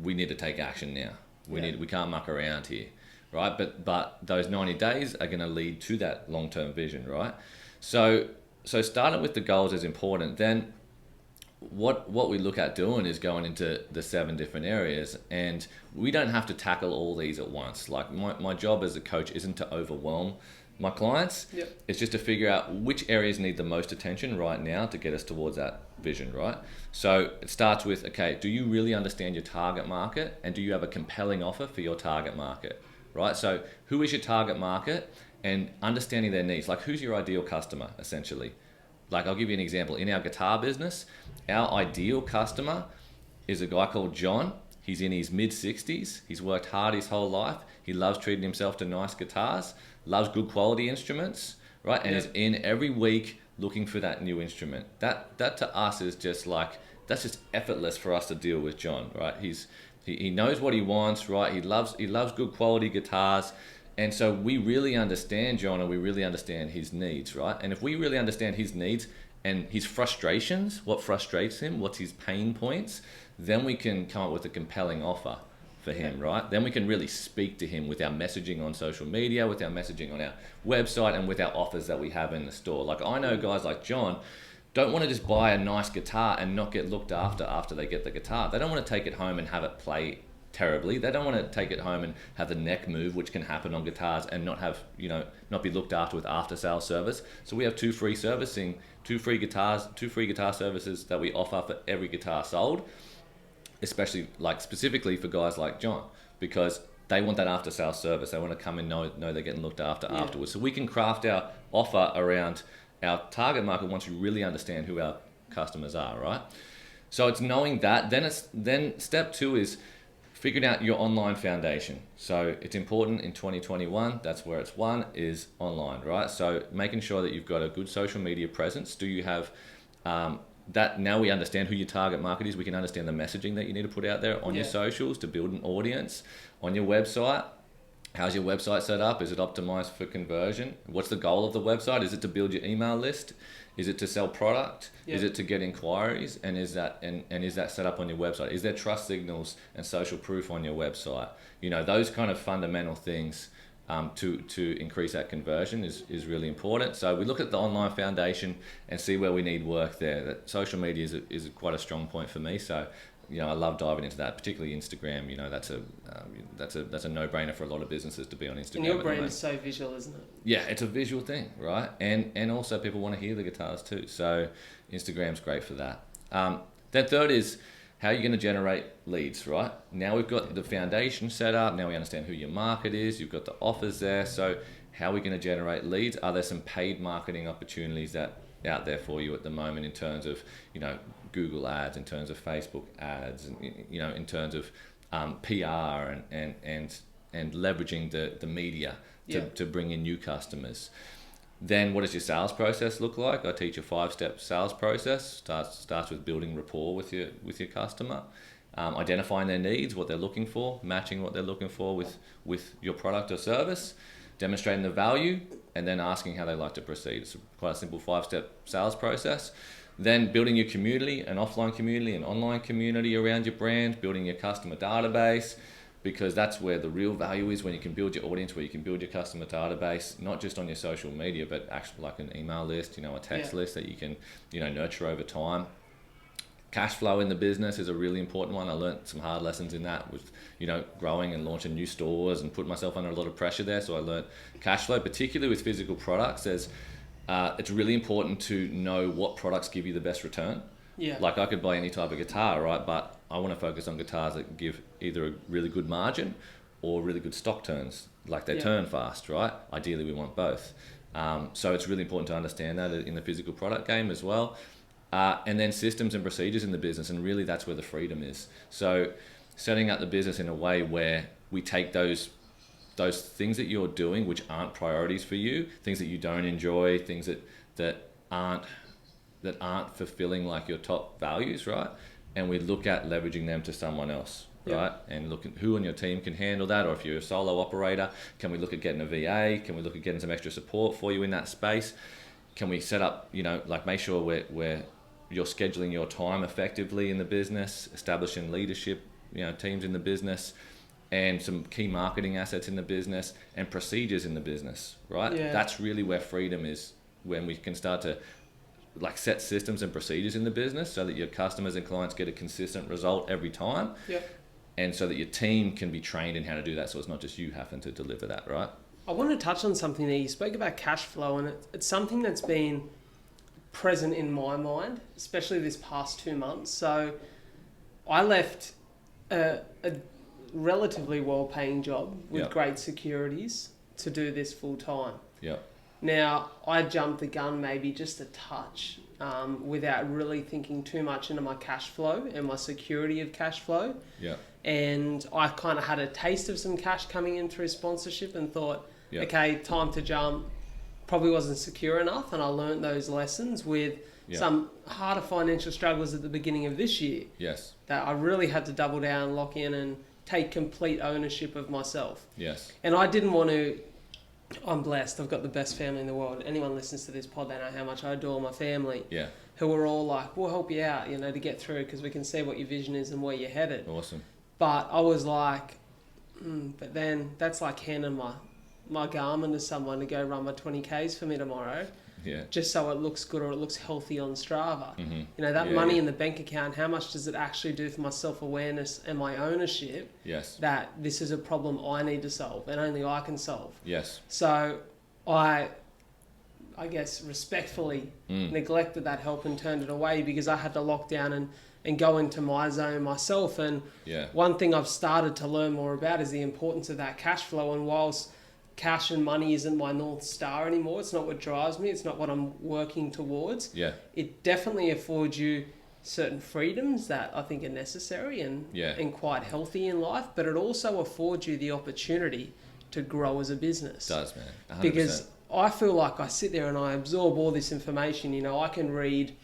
We need to take action now. We can't muck around here, right? But those 90 days are going to lead to that long-term vision, right? So starting with the goals is important. Then what we look at doing is going into the 7 different areas, and we don't have to tackle all these at once. Like my job as a coach isn't to overwhelm my clients. It's just to figure out which areas need the most attention right now to get us towards that vision, right? So it starts with, okay, do you really understand your target market, and do you have a compelling offer for your target market, right? So who is your target market, and understanding their needs. Like, who's your ideal customer, essentially? Like, I'll give you an example. In our guitar business, our ideal customer is a guy called John. He's in his mid-60s. He's worked hard his whole life. He loves treating himself to nice guitars, loves good quality instruments, right? And is in every week looking for that new instrument. That to us is just like, that's just effortless for us to deal with John, right? He knows what he wants, right? He loves good quality guitars. And so we really understand John, and we really understand his needs, right? And if we really understand his needs and his frustrations, what frustrates him, what's his pain points, then we can come up with a compelling offer for him, right? Then we can really speak to him with our messaging on social media, with our messaging on our website, and with our offers that we have in the store. Like, I know guys like John don't want to just buy a nice guitar and not get looked after they get the guitar. They don't want to take it home and have it play terribly. They don't want to take it home and have the neck move, which can happen on guitars, and not be looked after with after sales service. So we have two free guitar services that we offer for every guitar sold, especially specifically for guys like John, because they want that after sales service. They want to come and know they're getting looked after afterwards. So we can craft our offer around our target market once you really understand who our customers are, right? So it's knowing that. Then step 2 is figuring out your online foundation. So it's important in 2021, that's where it's one, is online, right? So making sure that you've got a good social media presence. Do you have that? Now we understand who your target market is. We can understand the messaging that you need to put out there on your socials to build an audience. On your website, how's your website set up? Is it optimized for conversion? What's the goal of the website? Is it to build your email list? Is it to sell product? Is it to get inquiries? And is that is that set up on your website? Is there trust signals and social proof on your website? You know, those kind of fundamental things to increase that conversion is really important. So we look at the online foundation and see where we need work there. That social media is quite a strong point for me. So, you know, I love diving into that, particularly Instagram. You know, that's a no-brainer for a lot of businesses to be on Instagram. And your brand is so visual, isn't it? Yeah, it's a visual thing, right? And also people want to hear the guitars too. So Instagram's great for that. Then third is how are you going to generate leads, right? Now we've got the foundation set up. Now we understand who your market is. You've got the offers there. So how are we going to generate leads? Are there some paid marketing opportunities that out there for you at the moment in terms of, you know, Google ads, in terms of Facebook ads, and, you know, in terms of PR and leveraging the media to bring in new customers. Then what does your sales process look like? I teach a 5-step sales process. Starts with building rapport with your customer, identifying their needs, what they're looking for, matching what they're looking for with your product or service, demonstrating the value, and then asking how they like to proceed. It's quite a simple 5-step sales process. Then building your community, an offline community, an online community around your brand, building your customer database, because that's where the real value is, when you can build your audience, where you can build your customer database, not just on your social media, but actually like an email list, you know, a text list that you can, you know, nurture over time. Cash flow in the business is a really important one. I learned some hard lessons in that with, you know, growing and launching new stores and put myself under a lot of pressure there. So I learned cash flow, particularly with physical products. It's really important to know what products give you the best return. Yeah. Like I could buy any type of guitar, right? But I want to focus on guitars that give either a really good margin or really good stock turns, like they turn fast, right? Ideally, we want both. So it's really important to understand that in the physical product game as well. And then systems and procedures in the business, and really that's where the freedom is. So setting up the business in a way where we take those things that you're doing, which aren't priorities for you, things that you don't enjoy, things that aren't fulfilling like your top values, right? And we look at leveraging them to someone else, right? And look at who on your team can handle that, or if you're a solo operator, can we look at getting a VA? Can we look at getting some extra support for you in that space? Can we set up, you know, like make sure you're scheduling your time effectively in the business, establishing leadership, you know, teams in the business, and some key marketing assets in the business and procedures in the business, right? Yeah. That's really where freedom is, when we can start to like set systems and procedures in the business so that your customers and clients get a consistent result every time. Yeah. And so that your team can be trained in how to do that, so it's not just you having to deliver that, right? I want to touch on something there. You spoke about cash flow, and it's something that's been present in my mind, especially this past 2 months. So I left a relatively well-paying job with great securities to do this full time. Yeah. Now, I jumped the gun maybe just a touch without really thinking too much into my cash flow and my security of cash flow. Yeah. And I kind of had a taste of some cash coming in through sponsorship and thought, okay, time to jump. Probably wasn't secure enough, and I learned those lessons with some harder financial struggles at the beginning of this year. Yes. That I really had to double down, lock in, and take complete ownership of myself. Yes. And I didn't want to... I'm blessed. I've got the best family in the world. Anyone listens to this pod, they know how much I adore my family. Yeah. Who are all like, we'll help you out, you know, to get through, because we can see what your vision is and where you're headed. Awesome. But I was like, but then that's like handing my Garmin to someone to go run my 20Ks for me tomorrow. Yeah. Just so it looks good or it looks healthy on Strava. Mm-hmm. You know, that money in the bank account, how much does it actually do for my self-awareness and my ownership? Yes. That this is a problem I need to solve and only I can solve. Yes. So I guess respectfully neglected that help and turned it away because I had to lock down and go into my zone myself. And one thing I've started to learn more about is the importance of that cash flow. And whilst cash and money isn't my North Star anymore, it's not what drives me, it's not what I'm working towards. Yeah. It definitely affords you certain freedoms that I think are necessary and Yeah. and quite healthy in life, but it also affords you the opportunity to grow as a business. It does, man. 100%. Because I feel like I sit there and I absorb all this information. You know, I can read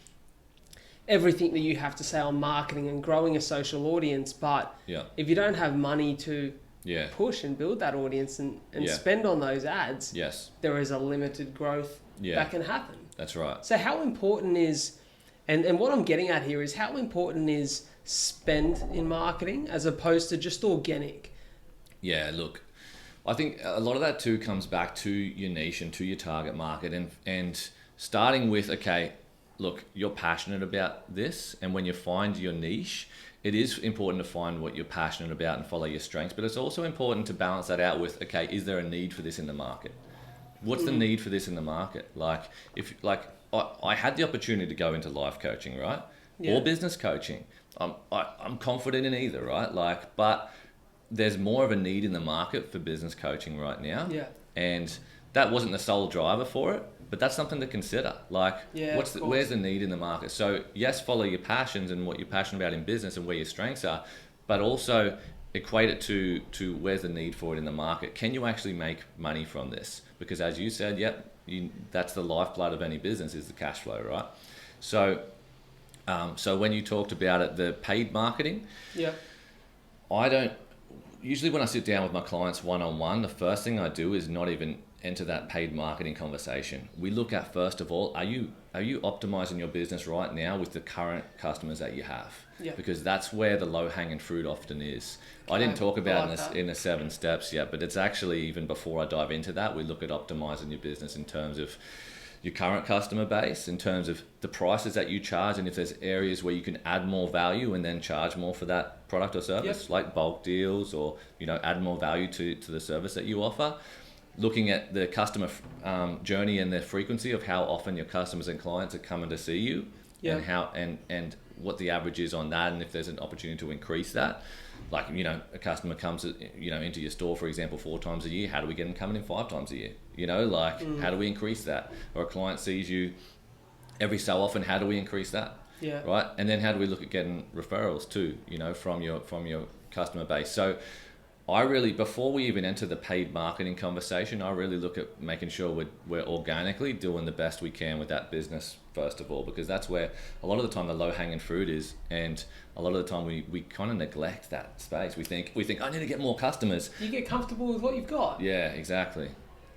everything that you have to say on marketing and growing a social audience, but Yeah. if you don't have money to Yeah. push and build that audience and Yeah. spend on those ads, Yes. there is a limited growth Yeah. that can happen. That's right. So how important is, and what I'm getting at here is how important is spend in marketing as opposed to just organic? Yeah, look, I think a lot of that too comes back to your niche and to your target market, and starting with, okay, look, you're passionate about this, and when you find your niche, it is important to find what you're passionate about and follow your strengths, but it's also important to balance that out with, okay, is there a need for this in the market? What's the need for this in the market? Like, if I had the opportunity to go into life coaching, right? Yeah. Or business coaching. I'm confident in either, right? Like, but there's more of a need in the market for business coaching right now. Yeah. And that wasn't the sole driver for it, but that's something to consider. Like, Yeah, where's the need in the market? So yes, follow your passions and what you're passionate about in business and where your strengths are, but also equate it to where's the need for it in the market. Can you actually make money from this? Because as you said, that's the lifeblood of any business, is the cash flow, right? So when you talked about it, the paid marketing, Yeah. Usually when I sit down with my clients one-on-one, the first thing I do is not even enter that paid marketing conversation. We look at, first of all, are you optimizing your business right now with the current customers that you have? Yeah. Because that's where the low-hanging fruit often is. I didn't talk about like in the 7 steps yet, but it's actually, even before I dive into that, we look at optimizing your business in terms of your current customer base, in terms of the prices that you charge, and if there's areas where you can add more value and then charge more for that product or service, Yep. like bulk deals, or add more value to the service that you offer. Looking at the customer journey and the frequency of how often your customers and clients are coming to see you, Yep. and how and what the average is on that, and if there's an opportunity to increase that. Like, a customer comes into your store, for example, 4 times a year. How do we get them coming in 5 times a year? How do we increase that? Or a client sees you every so often, how do we increase that? Yeah. Right? And then how do we look at getting referrals too, from your customer base? So I really, before we even enter the paid marketing conversation, I really look at making sure we're organically doing the best we can with that business, first of all, because that's where a lot of the time the low-hanging fruit is, and a lot of the time we kind of neglect that space. We think I need to get more customers. You get comfortable with what you've got. Yeah, exactly.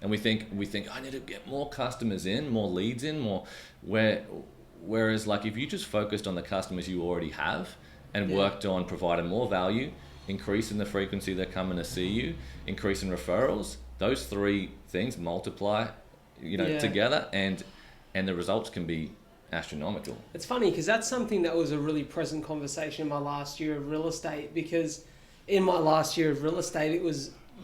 And we think I need to get more customers in, more leads in, whereas like if you just focused on the customers you already have and worked on providing more value, increasing the frequency they're coming to see you, increasing referrals, those 3 things multiply, together, and the results can be astronomical. It's funny because that's something that was a really present conversation in my last year of real estate, because in my last year of real estate,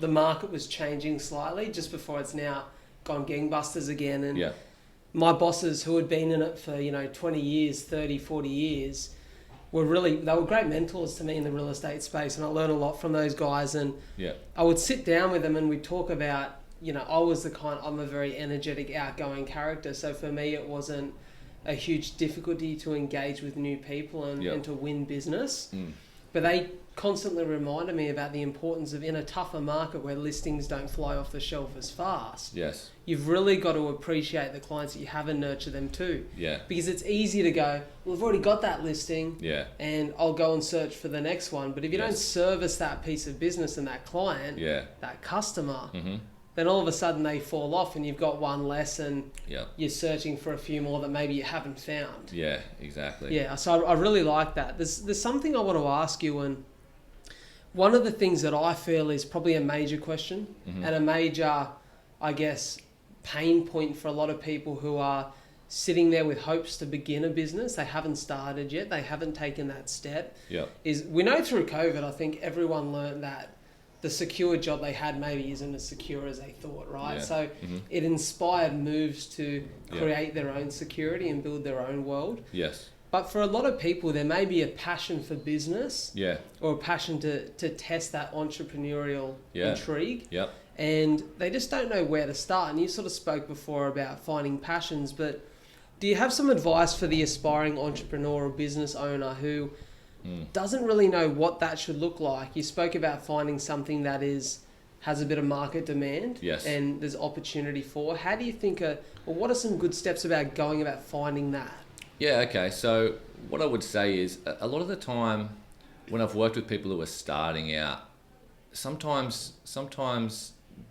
the market was changing slightly just before it's now gone gangbusters again. And my bosses who had been in it for, 20 years, 30, 40 years, they were great mentors to me in the real estate space, and I learned a lot from those guys. And I would sit down with them and we'd talk about, I'm a very energetic, outgoing character. So for me, it wasn't a huge difficulty to engage with new people and to win business. But they constantly reminded me about the importance of, in a tougher market where listings don't fly off the shelf as fast, you've really got to appreciate the clients that you have and nurture them too. Because it's easy to go, well, I've already got that listing and I'll go and search for the next one. But if you don't service that piece of business and that client, that customer, then all of a sudden they fall off and you've got one less, and you're searching for a few more that maybe you haven't found. Yeah, exactly. Yeah, so I really like that. There's something I want to ask you, and one of the things that I feel is probably a major question and a major, I guess, pain point for a lot of people who are sitting there with hopes to begin a business. They haven't started yet. They haven't taken that step. Is we know through COVID, I think everyone learned that the secure job they had maybe isn't as secure as they thought, right? So it inspired moves to create their own security and build their own world. But for a lot of people, there may be a passion for business or a passion to test that entrepreneurial intrigue. And they just don't know where to start. And you sort of spoke before about finding passions, but Do you have some advice for the aspiring entrepreneur or business owner who doesn't really know what that should look like? You spoke about finding something that has a bit of market demand, Yes. and there's opportunity for. How do you think, what are some good steps about going about finding that? Yeah, okay. So what I would say is a lot of the time when I've worked with people who are starting out, sometimes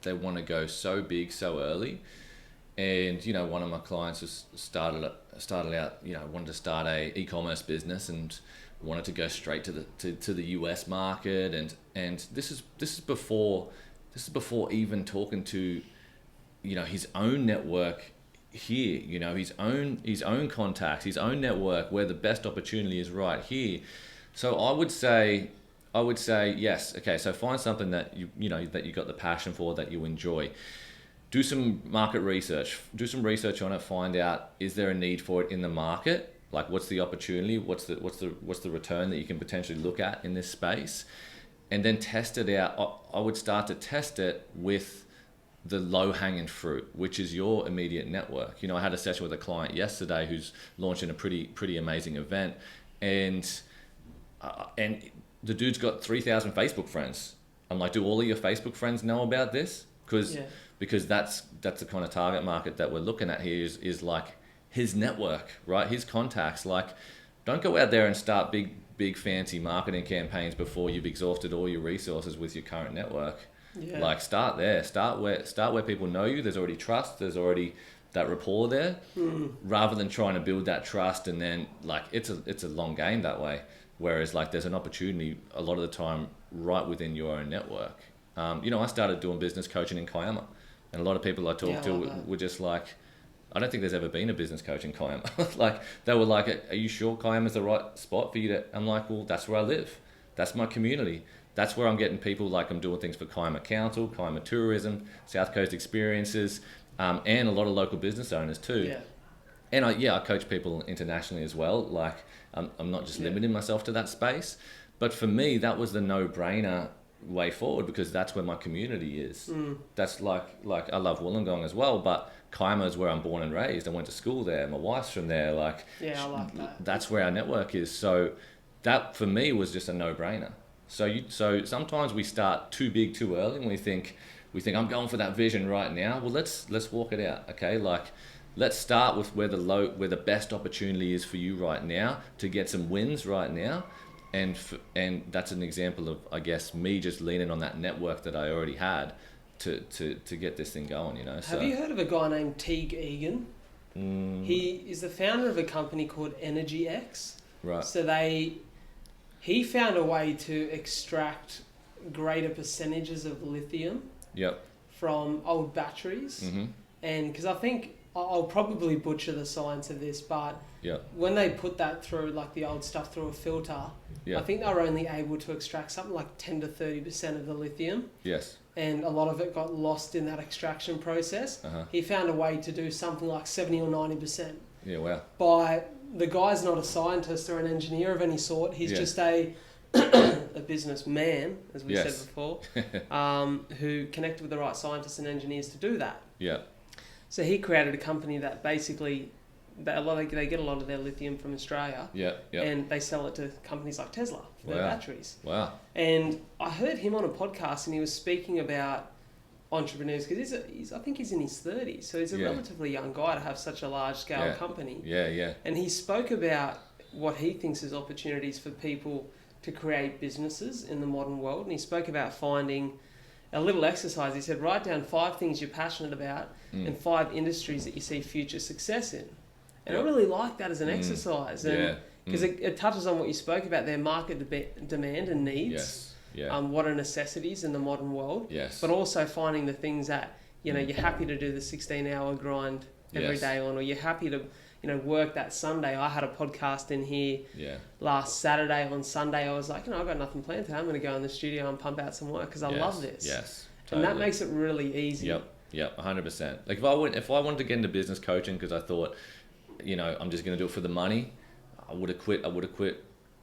they want to go so big so early. And, one of my clients was started out, wanted to start a e-commerce business and wanted to go straight to the US market. And this is before even talking to, his own network here, his own contacts, his own network, where the best opportunity is right here. So I would say yes. Okay, so find something that that you got the passion for, that you enjoy. Do some market research. Do some research on it. Find out, is there a need for it in the market? Like, what's the opportunity? What's the return that you can potentially look at in this space? And then test it out. I would start to test it with the low-hanging fruit, which is your immediate network. I had a session with a client yesterday who's launching a pretty amazing event, and the dude's got 3,000 Facebook friends. I'm like, do all of your Facebook friends know about this? Because that's the kind of target market that we're looking at here is like his network, right? His contacts. Like, don't go out there and start big fancy marketing campaigns before you've exhausted all your resources with your current network. Yeah. Like, start there. Start where people know you. There's already trust. There's already that rapport there. Rather than trying to build that trust, and then like it's a long game that way. Whereas like there's an opportunity a lot of the time right within your own network. I started doing business coaching in Kiama, and a lot of people I talked to were just like, I don't think there's ever been a business coach in Kiama. Like, they were like, are you sure Kiama's the right spot for you to? I'm like, well, that's where I live. That's my community. That's where I'm getting people. Like, I'm doing things for Kiama Council, Kiama Tourism, South Coast Experiences, and a lot of local business owners too. Yeah. And I coach people internationally as well. Like, I'm not just limiting myself to that space. But for me, that was the no-brainer way forward, because that's where my community is. That's like I love Wollongong as well, but Kiama is where I'm born and raised. I went to school there. My wife's from there. Like, I like that. That's where our network is. So that for me was just a no-brainer. So sometimes we start too big too early, and we think I'm going for that vision right now. Well, let's walk it out. Okay, like, let's start with where the best opportunity is for you right now to get some wins right now. And that's an example of, I guess, me just leaning on that network that I already had to get this thing going, So, have you heard of a guy named Teague Egan? He is the founder of a company called Energy X. Right. So he found a way to extract greater percentages of lithium from old batteries. Mm-hmm. And because I think, I'll probably butcher the science of this, but when they put that through, like the old stuff through a filter, I think they were only able to extract something like 10 to 30% of the lithium. Yes. And a lot of it got lost in that extraction process. He found a way to do something like 70 or 90%. Yeah, wow. By the guy's not a scientist or an engineer of any sort. He's just a businessman, as we said before, who connected with the right scientists and engineers to do that. Yeah. So he created a company that basically, they get a lot of their lithium from Australia, and they sell it to companies like Tesla for their batteries. Wow. And I heard him on a podcast, and he was speaking about entrepreneurs, because I think he's in his 30s, so he's a relatively young guy to have such a large scale company. And he spoke about what he thinks is opportunities for people to create businesses in the modern world, and he spoke about finding a little exercise. He said, write down 5 things you're passionate about and 5 industries that you see future success in. And I really like that as an exercise, and because it touches on what you spoke about, their market demand and needs. What are necessities in the modern world, but also finding the things that you're happy to do the 16-hour grind every day on, or you're happy to work that Sunday. I had a podcast in here last Saturday. On Sunday I was like, I've got nothing planned today. I'm going to go in the studio and pump out some work because I love this. Totally. And that makes it really easy. 100%. Like, if I wanted to get into business coaching because I thought, I'm just going to do it for the money, I would have quit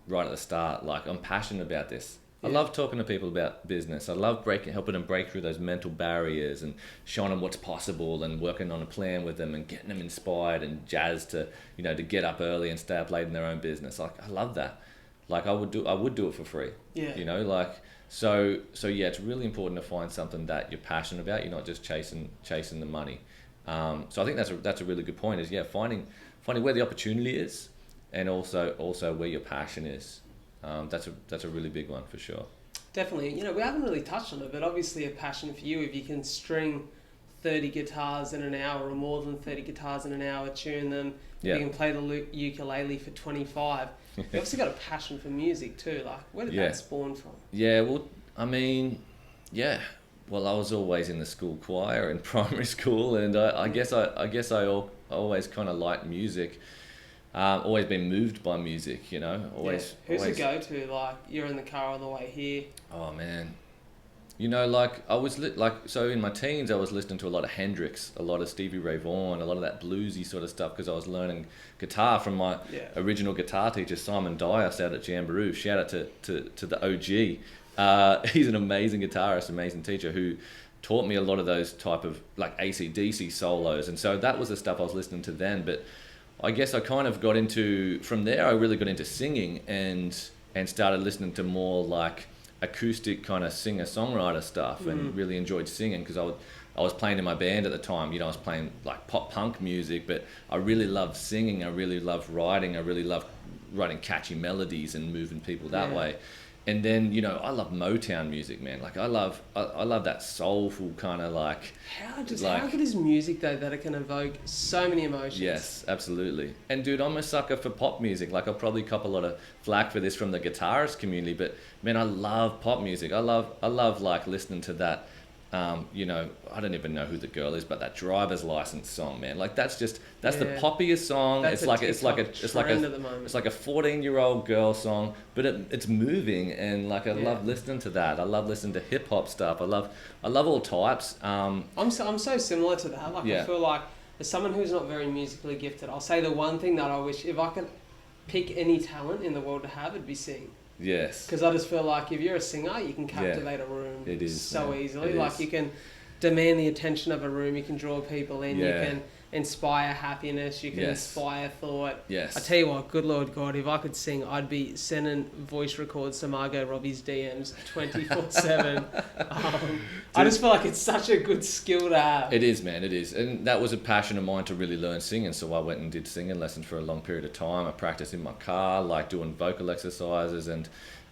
right at the start. Like, I'm passionate about this. I love talking to people about business. I love helping them break through those mental barriers and showing them what's possible and working on a plan with them and getting them inspired and jazzed to, to get up early and stay up late in their own business. Like, I love that. Like, I would do it for free. Yeah. So yeah, it's really important to find something that you're passionate about. You're not just chasing the money. So I think that's a really good point. Is finding where the opportunity is, and also where your passion is. That's a really big one for sure. Definitely. We haven't really touched on it, but obviously a passion for you, if you can string 30 guitars in an hour or more than 30 guitars in an hour, tune them, you can play the ukulele for 25. You obviously got a passion for music too. Like, where did that spawn from? Yeah, well, I mean, well, I was always in the school choir in primary school, and I guess I always kind of liked music. Always been moved by music, Always. Who's the go-to? Like, you're in the car on the way here. Oh man, like I was so in my teens I was listening to a lot of Hendrix, a lot of Stevie Ray Vaughan, a lot of that bluesy sort of stuff because I was learning guitar from my original guitar teacher Simon Dias out at Jamboree. Shout out to the OG. He's an amazing guitarist, amazing teacher who taught me a lot of those type of like AC/DC solos, and so that was the stuff I was listening to then. But I guess I kind of from there I really got into singing and started listening to more like acoustic kind of singer-songwriter stuff and really enjoyed singing because I was playing in my band at the time. I was playing like pop punk music, but I really loved singing. I really loved writing. I really loved writing catchy melodies and moving people that way. And then, I love Motown music, man. Like, I love that soulful kind of like... How good is music, though, that it can evoke so many emotions? Yes, absolutely. And, dude, I'm a sucker for pop music. Like, I'll probably cop a lot of flack for this from the guitarist community, but, man, I love pop music. I love like, listening to that, I don't even know who the girl is, but that Driver's License song, man. Like, that's the poppiest song. It's like a 14-year-old girl song, but it's moving, and like I love listening to that. I love listening to hip hop stuff. I love all types. I'm so similar to that. Like, I feel like as someone who's not very musically gifted, I'll say the one thing that I wish, if I could pick any talent in the world to have, it'd be singing. Yes. Because I just feel like if you're a singer, you can captivate a room easily. Like, you can demand the attention of a room, you can draw people in, you can inspire happiness, you can inspire thought. Yes. I tell you what, good Lord God, if I could sing, I'd be sending voice records to Margot Robbie's DMs 24/7. I just feel like it's such a good skill to have. It is, man, it is. And that was a passion of mine to really learn singing, so I went and did singing lessons for a long period of time. I practiced in my car, like doing vocal exercises, and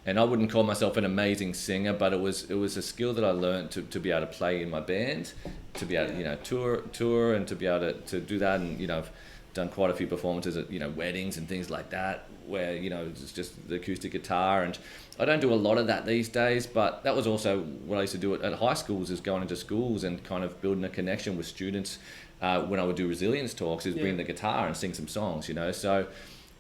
I wouldn't call myself an amazing singer, but it was a skill that I learned to be able to play in my band, to be able to tour and to be able to do that. And I've done quite a few performances at weddings and things like that where it's just the acoustic guitar, and I don't do a lot of that these days, but that was also what I used to do at high schools, is going into schools and kind of building a connection with students when I would do resilience talks, is bring the guitar and sing some songs, so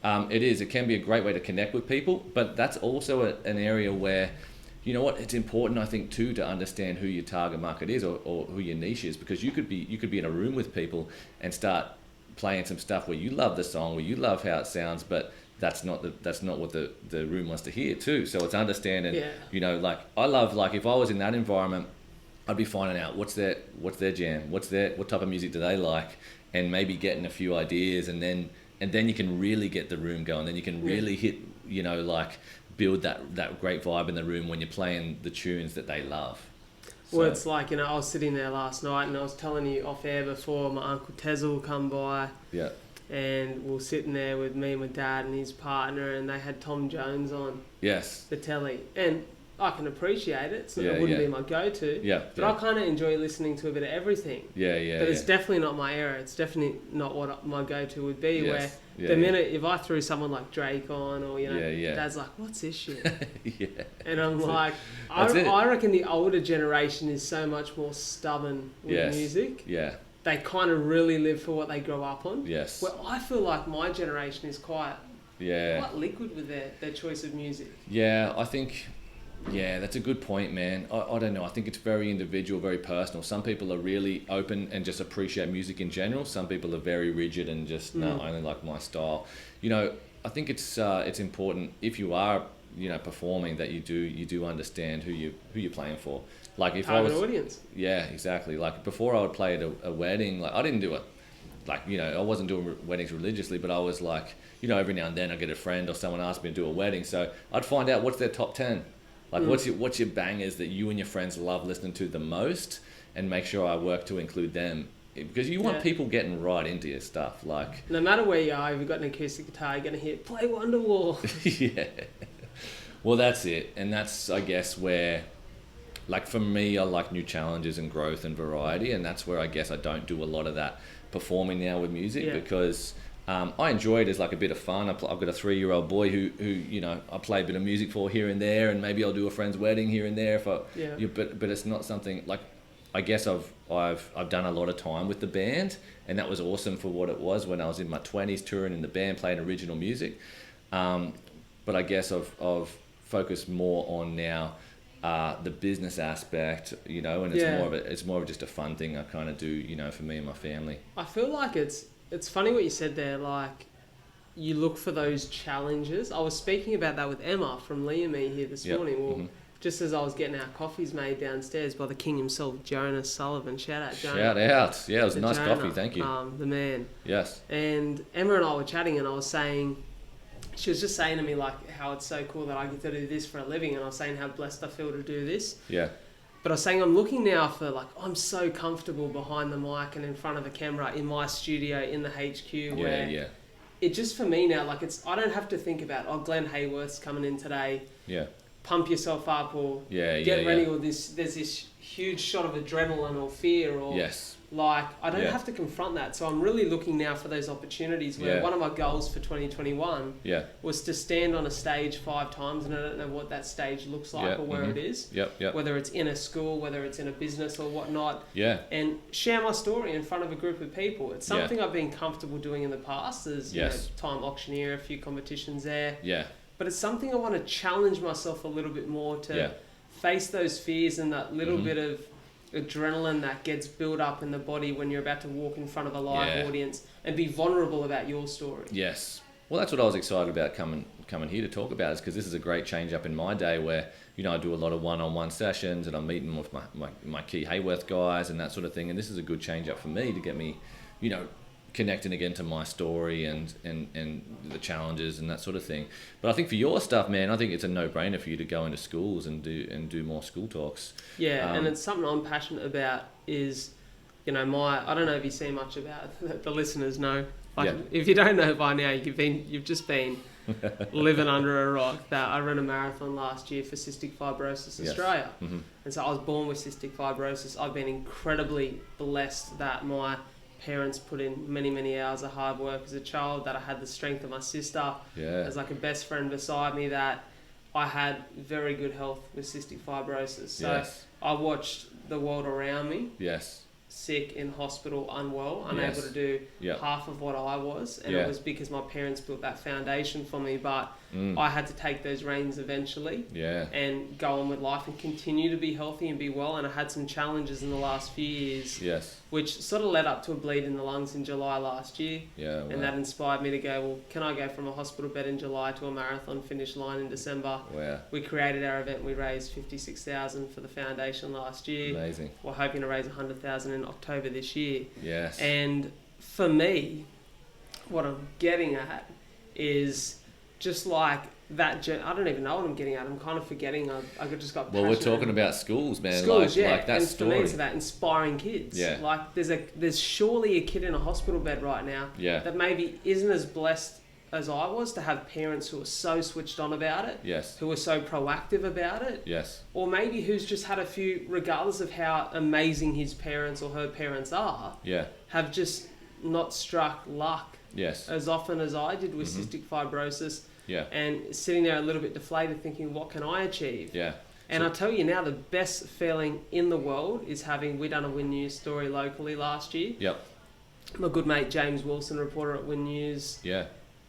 it can be a great way to connect with people, but that's also an area where, it's important, I think, too, to understand who your target market is or who your niche is, because you could be in a room with people and start playing some stuff where you love the song, where you love how it sounds, but that's not what the room wants to hear too. So it's understanding, like I love, like if I was in that environment, I'd be finding out what's their jam, what type of music do they like, and maybe getting a few ideas, and then you can really get the room going. Then you can really hit, like build that great vibe in the room when you're playing the tunes that they love. Well, it's like, I was sitting there last night and I was telling you off air before, my Uncle Tezel come by. Yeah. And we were sitting there with me and my dad and his partner, and they had Tom Jones on. Yes. The telly. And I can appreciate it, so it wouldn't be my go-to. Yeah. But I kind of enjoy listening to a bit of everything. Yeah. But it's definitely not my era. It's definitely not what my go-to would be. Where the minute if I threw someone like Drake on, or Dad's like, "What's this shit?" And I'm like, I reckon the older generation is so much more stubborn with music. Yeah. They kind of really live for what they grow up on. Yes. Where I feel like my generation is quite liquid with their choice of music. Yeah, I think. Yeah, that's a good point, man. I don't know. I think it's very individual, very personal. Some people are really open and just appreciate music in general. Some people are very rigid and just, no, I only like my style. I think it's important, if you are performing, that you do understand who you're playing for. Like if Target audience. Yeah, exactly. Like before I would play at a wedding, like I didn't do it, like, I wasn't doing weddings religiously, but I was like, every now and then I get a friend or someone asked me to do a wedding. So I'd find out what's their top 10. Like what's your bangers that you and your friends love listening to the most, and make sure I work to include them. Because you want people getting right into your stuff. Like, no matter where you are, if you've got an acoustic guitar, you're going to hear, play Wonderwall. Yeah. Well, that's it. And that's, I guess, where, like, for me, I like new challenges and growth and variety. And that's where I guess I don't do a lot of that performing now with music, because I enjoy it as like a bit of fun. I've got a 3-year-old boy who I play a bit of music for here and there, and maybe I'll do a friend's wedding here and there. But it's not something like, I guess I've done a lot of time with the band, and that was awesome for what it was when I was in my 20s, touring in the band, playing original music. But I guess I've focused more on now the business aspect, and it's more of just a fun thing I kind of do, for me and my family. I feel like it's funny what you said there, like you look for those challenges. I was speaking about that with Emma from Liam E here this morning. Well, just as I was getting our coffees made downstairs by the king himself, Jonas Sullivan. Shout out, Jonas. Shout out. Yeah, it was a nice Jonah, coffee. Thank you. The man. Yes. And Emma and I were chatting, and I was saying, she was just saying to me, like, how it's so cool that I get to do this for a living, and I was saying how blessed I feel to do this. Yeah. But I was saying I'm looking now for, like, I'm so comfortable behind the mic and in front of the camera in my studio in the HQ where it just, for me now, like, I don't have to think about, Glenn Hayworth's coming in today. Yeah. Pump yourself up or get ready, or there's this huge shot of adrenaline or fear, or like, I don't have to confront that. So I'm really looking now for those opportunities where one of my goals for 2021 was to stand on a stage 5 times, and I don't know what that stage looks like or where it is, whether it's in a school, whether it's in a business or whatnot, and share my story in front of a group of people. It's something I've been comfortable doing in the past. There's time auctioneer, a few competitions there, but it's something I want to challenge myself a little bit more to face those fears and that little bit of adrenaline that gets built up in the body when you're about to walk in front of a live audience and be vulnerable about your story. Yes. Well, that's what I was excited about coming here to talk about, is because this is a great change up in my day where, I do a lot of one-on-one sessions, and I'm meeting with my key Haworth guys and that sort of thing. And this is a good change up for me to get me, connecting again to my story and the challenges and that sort of thing. But I think for your stuff, man, I think it's a no-brainer for you to go into schools and do more school talks. Yeah, and it's something I'm passionate about. Is I don't know if you see much about the listeners know. If you don't know by now, you've just been living under a rock. That I ran a marathon last year for Cystic Fibrosis Australia, and so I was born with cystic fibrosis. I've been incredibly blessed that my parents put in many hours of hard work as a child, that I had the strength of my sister as like a best friend beside me, that I had very good health with cystic fibrosis. So I watched the world around me sick, in hospital, unwell, unable to do half of what I was, and it was because my parents built that foundation for me. But I had to take those reins eventually and go on with life and continue to be healthy and be well. And I had some challenges in the last few years, which sort of led up to a bleed in the lungs in July last year. And that inspired me to go, well, can I go from a hospital bed in July to a marathon finish line in December? We created our event. We raised $56,000 for the foundation last year. Amazing. We're hoping to raise $100,000 in October this year. And for me, what I'm getting at is just like that. I don't even know what I'm getting at. I'm kind of forgetting. I just got passionate. Well, we're talking about schools, man. Schools, like that and story. For me, it's about inspiring kids. Like there's surely a kid in a hospital bed right now that maybe isn't as blessed as I was to have parents who are so switched on about it, who are so proactive about it, or maybe who's just had a few, regardless of how amazing his parents or her parents are, have just not struck luck as often as I did with cystic fibrosis, and sitting there a little bit deflated thinking, what can I achieve? And I tell you now, the best feeling in the world is we done a Win News story locally last year. My good mate James Wilson, reporter at Win News,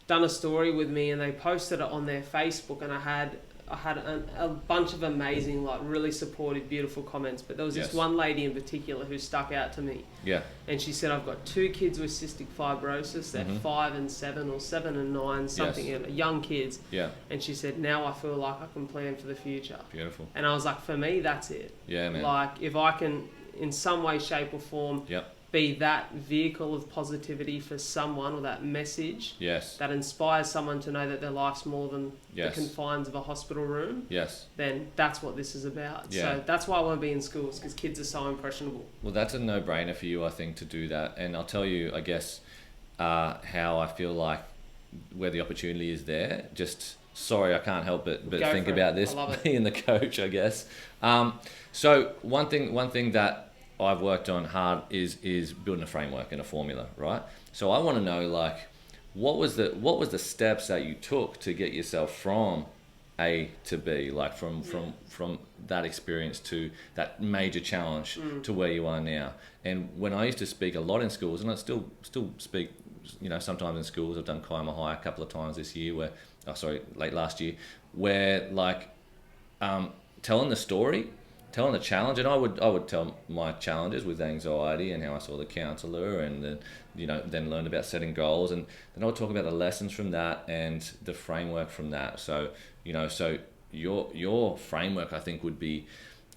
done a story with me, and they posted it on their Facebook, and I I had a bunch of amazing, like really supportive, beautiful comments, but there was this Yes. one lady in particular who stuck out to me. Yeah. And she said, I've got 2 kids with cystic fibrosis. They're 5 and 7 or 7 and 9, something, Yes. young kids. Yeah. And she said, now I feel like I can plan for the future. Beautiful. And I was like, for me, that's it. Yeah, man. Like, if I can, in some way, shape or form, Yep. be that vehicle of positivity for someone, or that message Yes. that inspires someone to know that their life's more than Yes. the confines of a hospital room, Yes. then that's what this is about. Yeah. So that's why I want to be in schools, because kids are so impressionable. Well, that's a no-brainer for you, I think, to do that. And I'll tell you, I guess, how I feel like where the opportunity is there. Just sorry, I can't help it, but Go think for it. about this I love it. being the coach, I guess. So one thing that I've worked on hard is building a framework and a formula, right? So I want to know, like, what was the steps that you took to get yourself from A to B, like from that experience to that major challenge to where you are now. And when I used to speak a lot in schools, and I still speak, sometimes in schools. I've done Kiama High a couple of times this year, late last year, where like telling the story, telling the challenge, and I would tell my challenges with anxiety and how I saw the counsellor, and then then learned about setting goals, and then I would talk about the lessons from that and the framework from that. So so your framework, I think, would be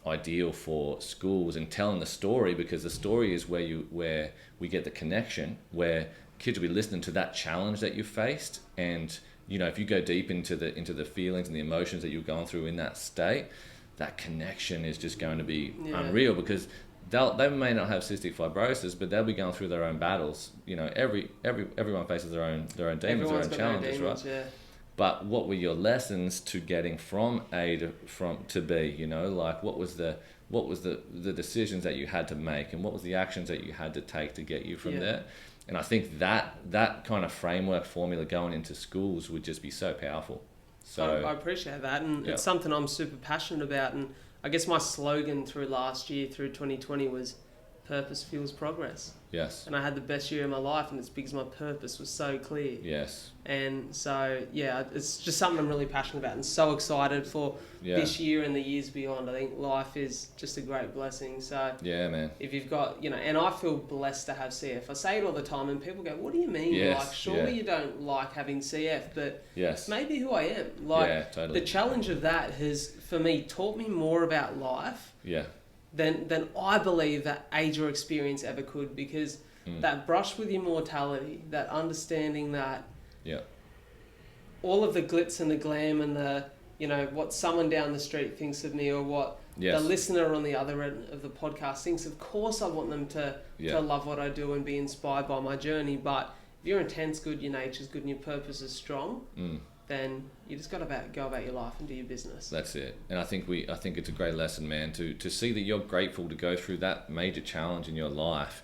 ideal for schools, and telling the story, because the story is where we get the connection, where kids will be listening to that challenge that you faced, and if you go deep into the feelings and the emotions that you're going through in that state, that connection is just going to be unreal, because they may not have cystic fibrosis, but they'll be going through their own battles. Everyone faces their own demons, Everyone's their got own their challenges, demons, right? yeah. But what were your lessons to getting from A to B? Like what was the decisions that you had to make, and what was the actions that you had to take to get you from there? And I think that kind of framework formula going into schools would just be so powerful. So I appreciate that, and it's something I'm super passionate about. And I guess my slogan through last year, through 2020, was purpose fuels progress. Yes. And I had the best year of my life, and it's because my purpose was so clear. Yes. And so, it's just something I'm really passionate about, and so excited for this year and the years beyond. I think life is just a great blessing. So yeah, man. if you've got, and I feel blessed to have CF. I say it all the time, and people go, what do you mean? Yes, like, surely you don't like having CF, but yes, maybe who I am. Like, totally. The challenge of that has, for me, taught me more about life than I believe that age or experience ever could, because that brush with your mortality, that understanding that all of the glitz and the glam and the, what someone down the street thinks of me, or what the listener on the other end of the podcast thinks, of course I want them to love what I do and be inspired by my journey. But if your intent's good, your nature's good, and your purpose is strong, then you just got to go about your life and do your business. That's it. And I think it's a great lesson, man, to see that you're grateful to go through that major challenge in your life,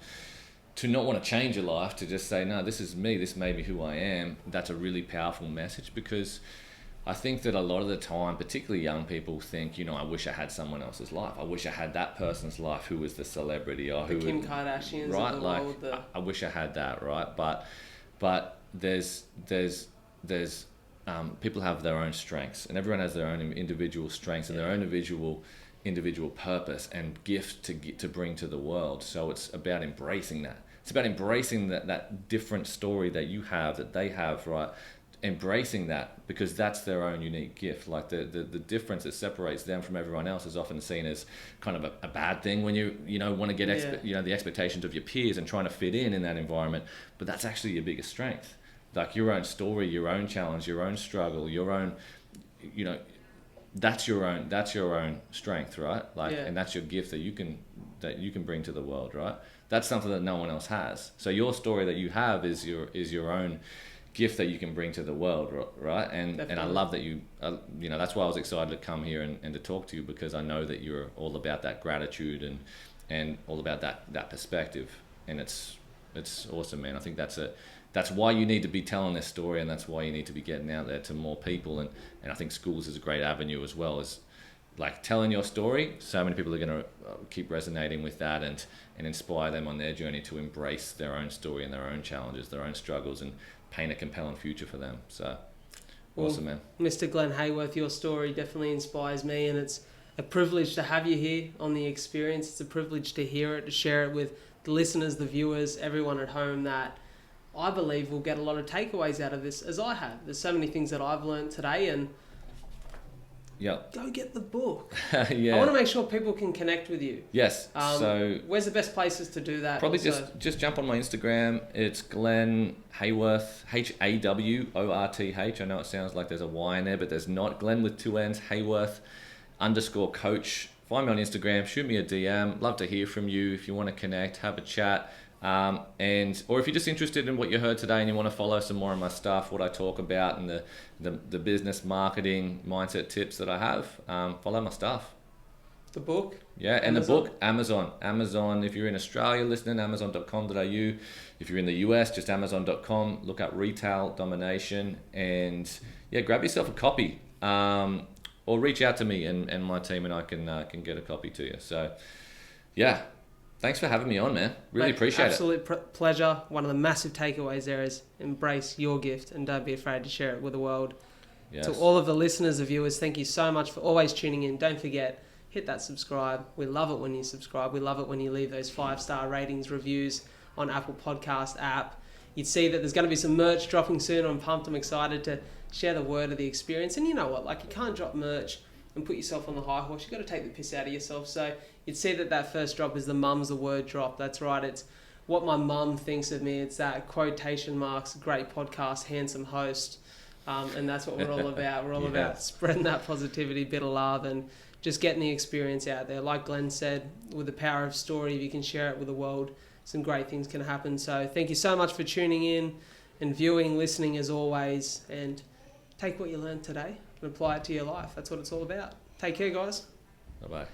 to not want to change your life, to just say, no, this is me, this made me who I am. That's a really powerful message, because I think that a lot of the time, particularly young people, think, I wish I had someone else's life. I wish I had that person's life who was the celebrity, or the Kim Kardashians right? of the Like, world. I wish I had that, right? But there's people have their own strengths, and everyone has their own individual strengths and their own individual purpose and gift to bring to the world. So it's about embracing that. It's about embracing that different story that you have, that they have, right? Embracing that, because that's their own unique gift. Like the difference that separates them from everyone else is often seen as kind of a bad thing when you want to get the expectations of your peers and trying to fit in that environment. But that's actually your biggest strength. Like your own story, your own challenge, your own struggle, your own, that's your own strength, right? Like, and that's your gift that you can bring to the world, right? That's something that no one else has. So your story that you have is your own gift that you can bring to the world, right? And I love that you, that's why I was excited to come here and to talk to you, because I know that you're all about that gratitude and all about that perspective, and it's awesome, man. I think that's why you need to be telling this story, and that's why you need to be getting out there to more people. And I think schools is a great avenue as well, as like telling your story. So many people are going to keep resonating with that and inspire them on their journey to embrace their own story and their own challenges, their own struggles, and paint a compelling future for them. So Well, Awesome, man. Mr. Glenn Hayworth, your story definitely inspires me, and it's a privilege to have you here on the experience. It's a privilege to hear it, to share it with the listeners, the viewers, everyone at home, that I believe will get a lot of takeaways out of this, as I have. There's so many things that I've learned today, and go get the book. Yeah. I want to make sure people can connect with you. Yes. So where's the best places to do that? probably also? just jump on my Instagram. It's Glenn Hayworth, Haworth. I know it sounds like there's a Y in there, but there's not. Glenn with 2 N's, Hayworth _coach. Find me on Instagram, shoot me a DM. Love to hear from you if you want to connect, have a chat. Or if you're just interested in what you heard today and you want to follow some more of my stuff, what I talk about, and the business marketing mindset tips that I have, follow my stuff. The book? Yeah, and the book, Amazon. If you're in Australia listening, amazon.com.au. If you're in the US, just amazon.com. Look up Retail Domination, and grab yourself a copy. Or reach out to me and my team, and I can get a copy to you. So, thanks for having me on, man. Really appreciate it. Absolute pleasure. One of the massive takeaways there is embrace your gift and don't be afraid to share it with the world. Yes. To all of the listeners and viewers, thank you so much for always tuning in. Don't forget, hit that subscribe. We love it when you subscribe. We love it when you leave those 5-star ratings, reviews on Apple Podcast app. You'd see that there's going to be some merch dropping soon. I'm pumped. I'm excited to share the word of the experience. And you know what? Like, you can't drop merch and put yourself on the high horse. You've got to take the piss out of yourself. So you'd see that first drop is the mum's the word drop. That's right. It's what my mum thinks of me. It's that quotation marks, great podcast, handsome host. And that's what we're all about. We're all about spreading that positivity, bit of love, and just getting the experience out there. Like Glenn said, with the power of story, if you can share it with the world, some great things can happen. So thank you so much for tuning in and viewing, listening as always, and take what you learned today and apply it to your life. That's what it's all about. Take care, guys. Bye-bye.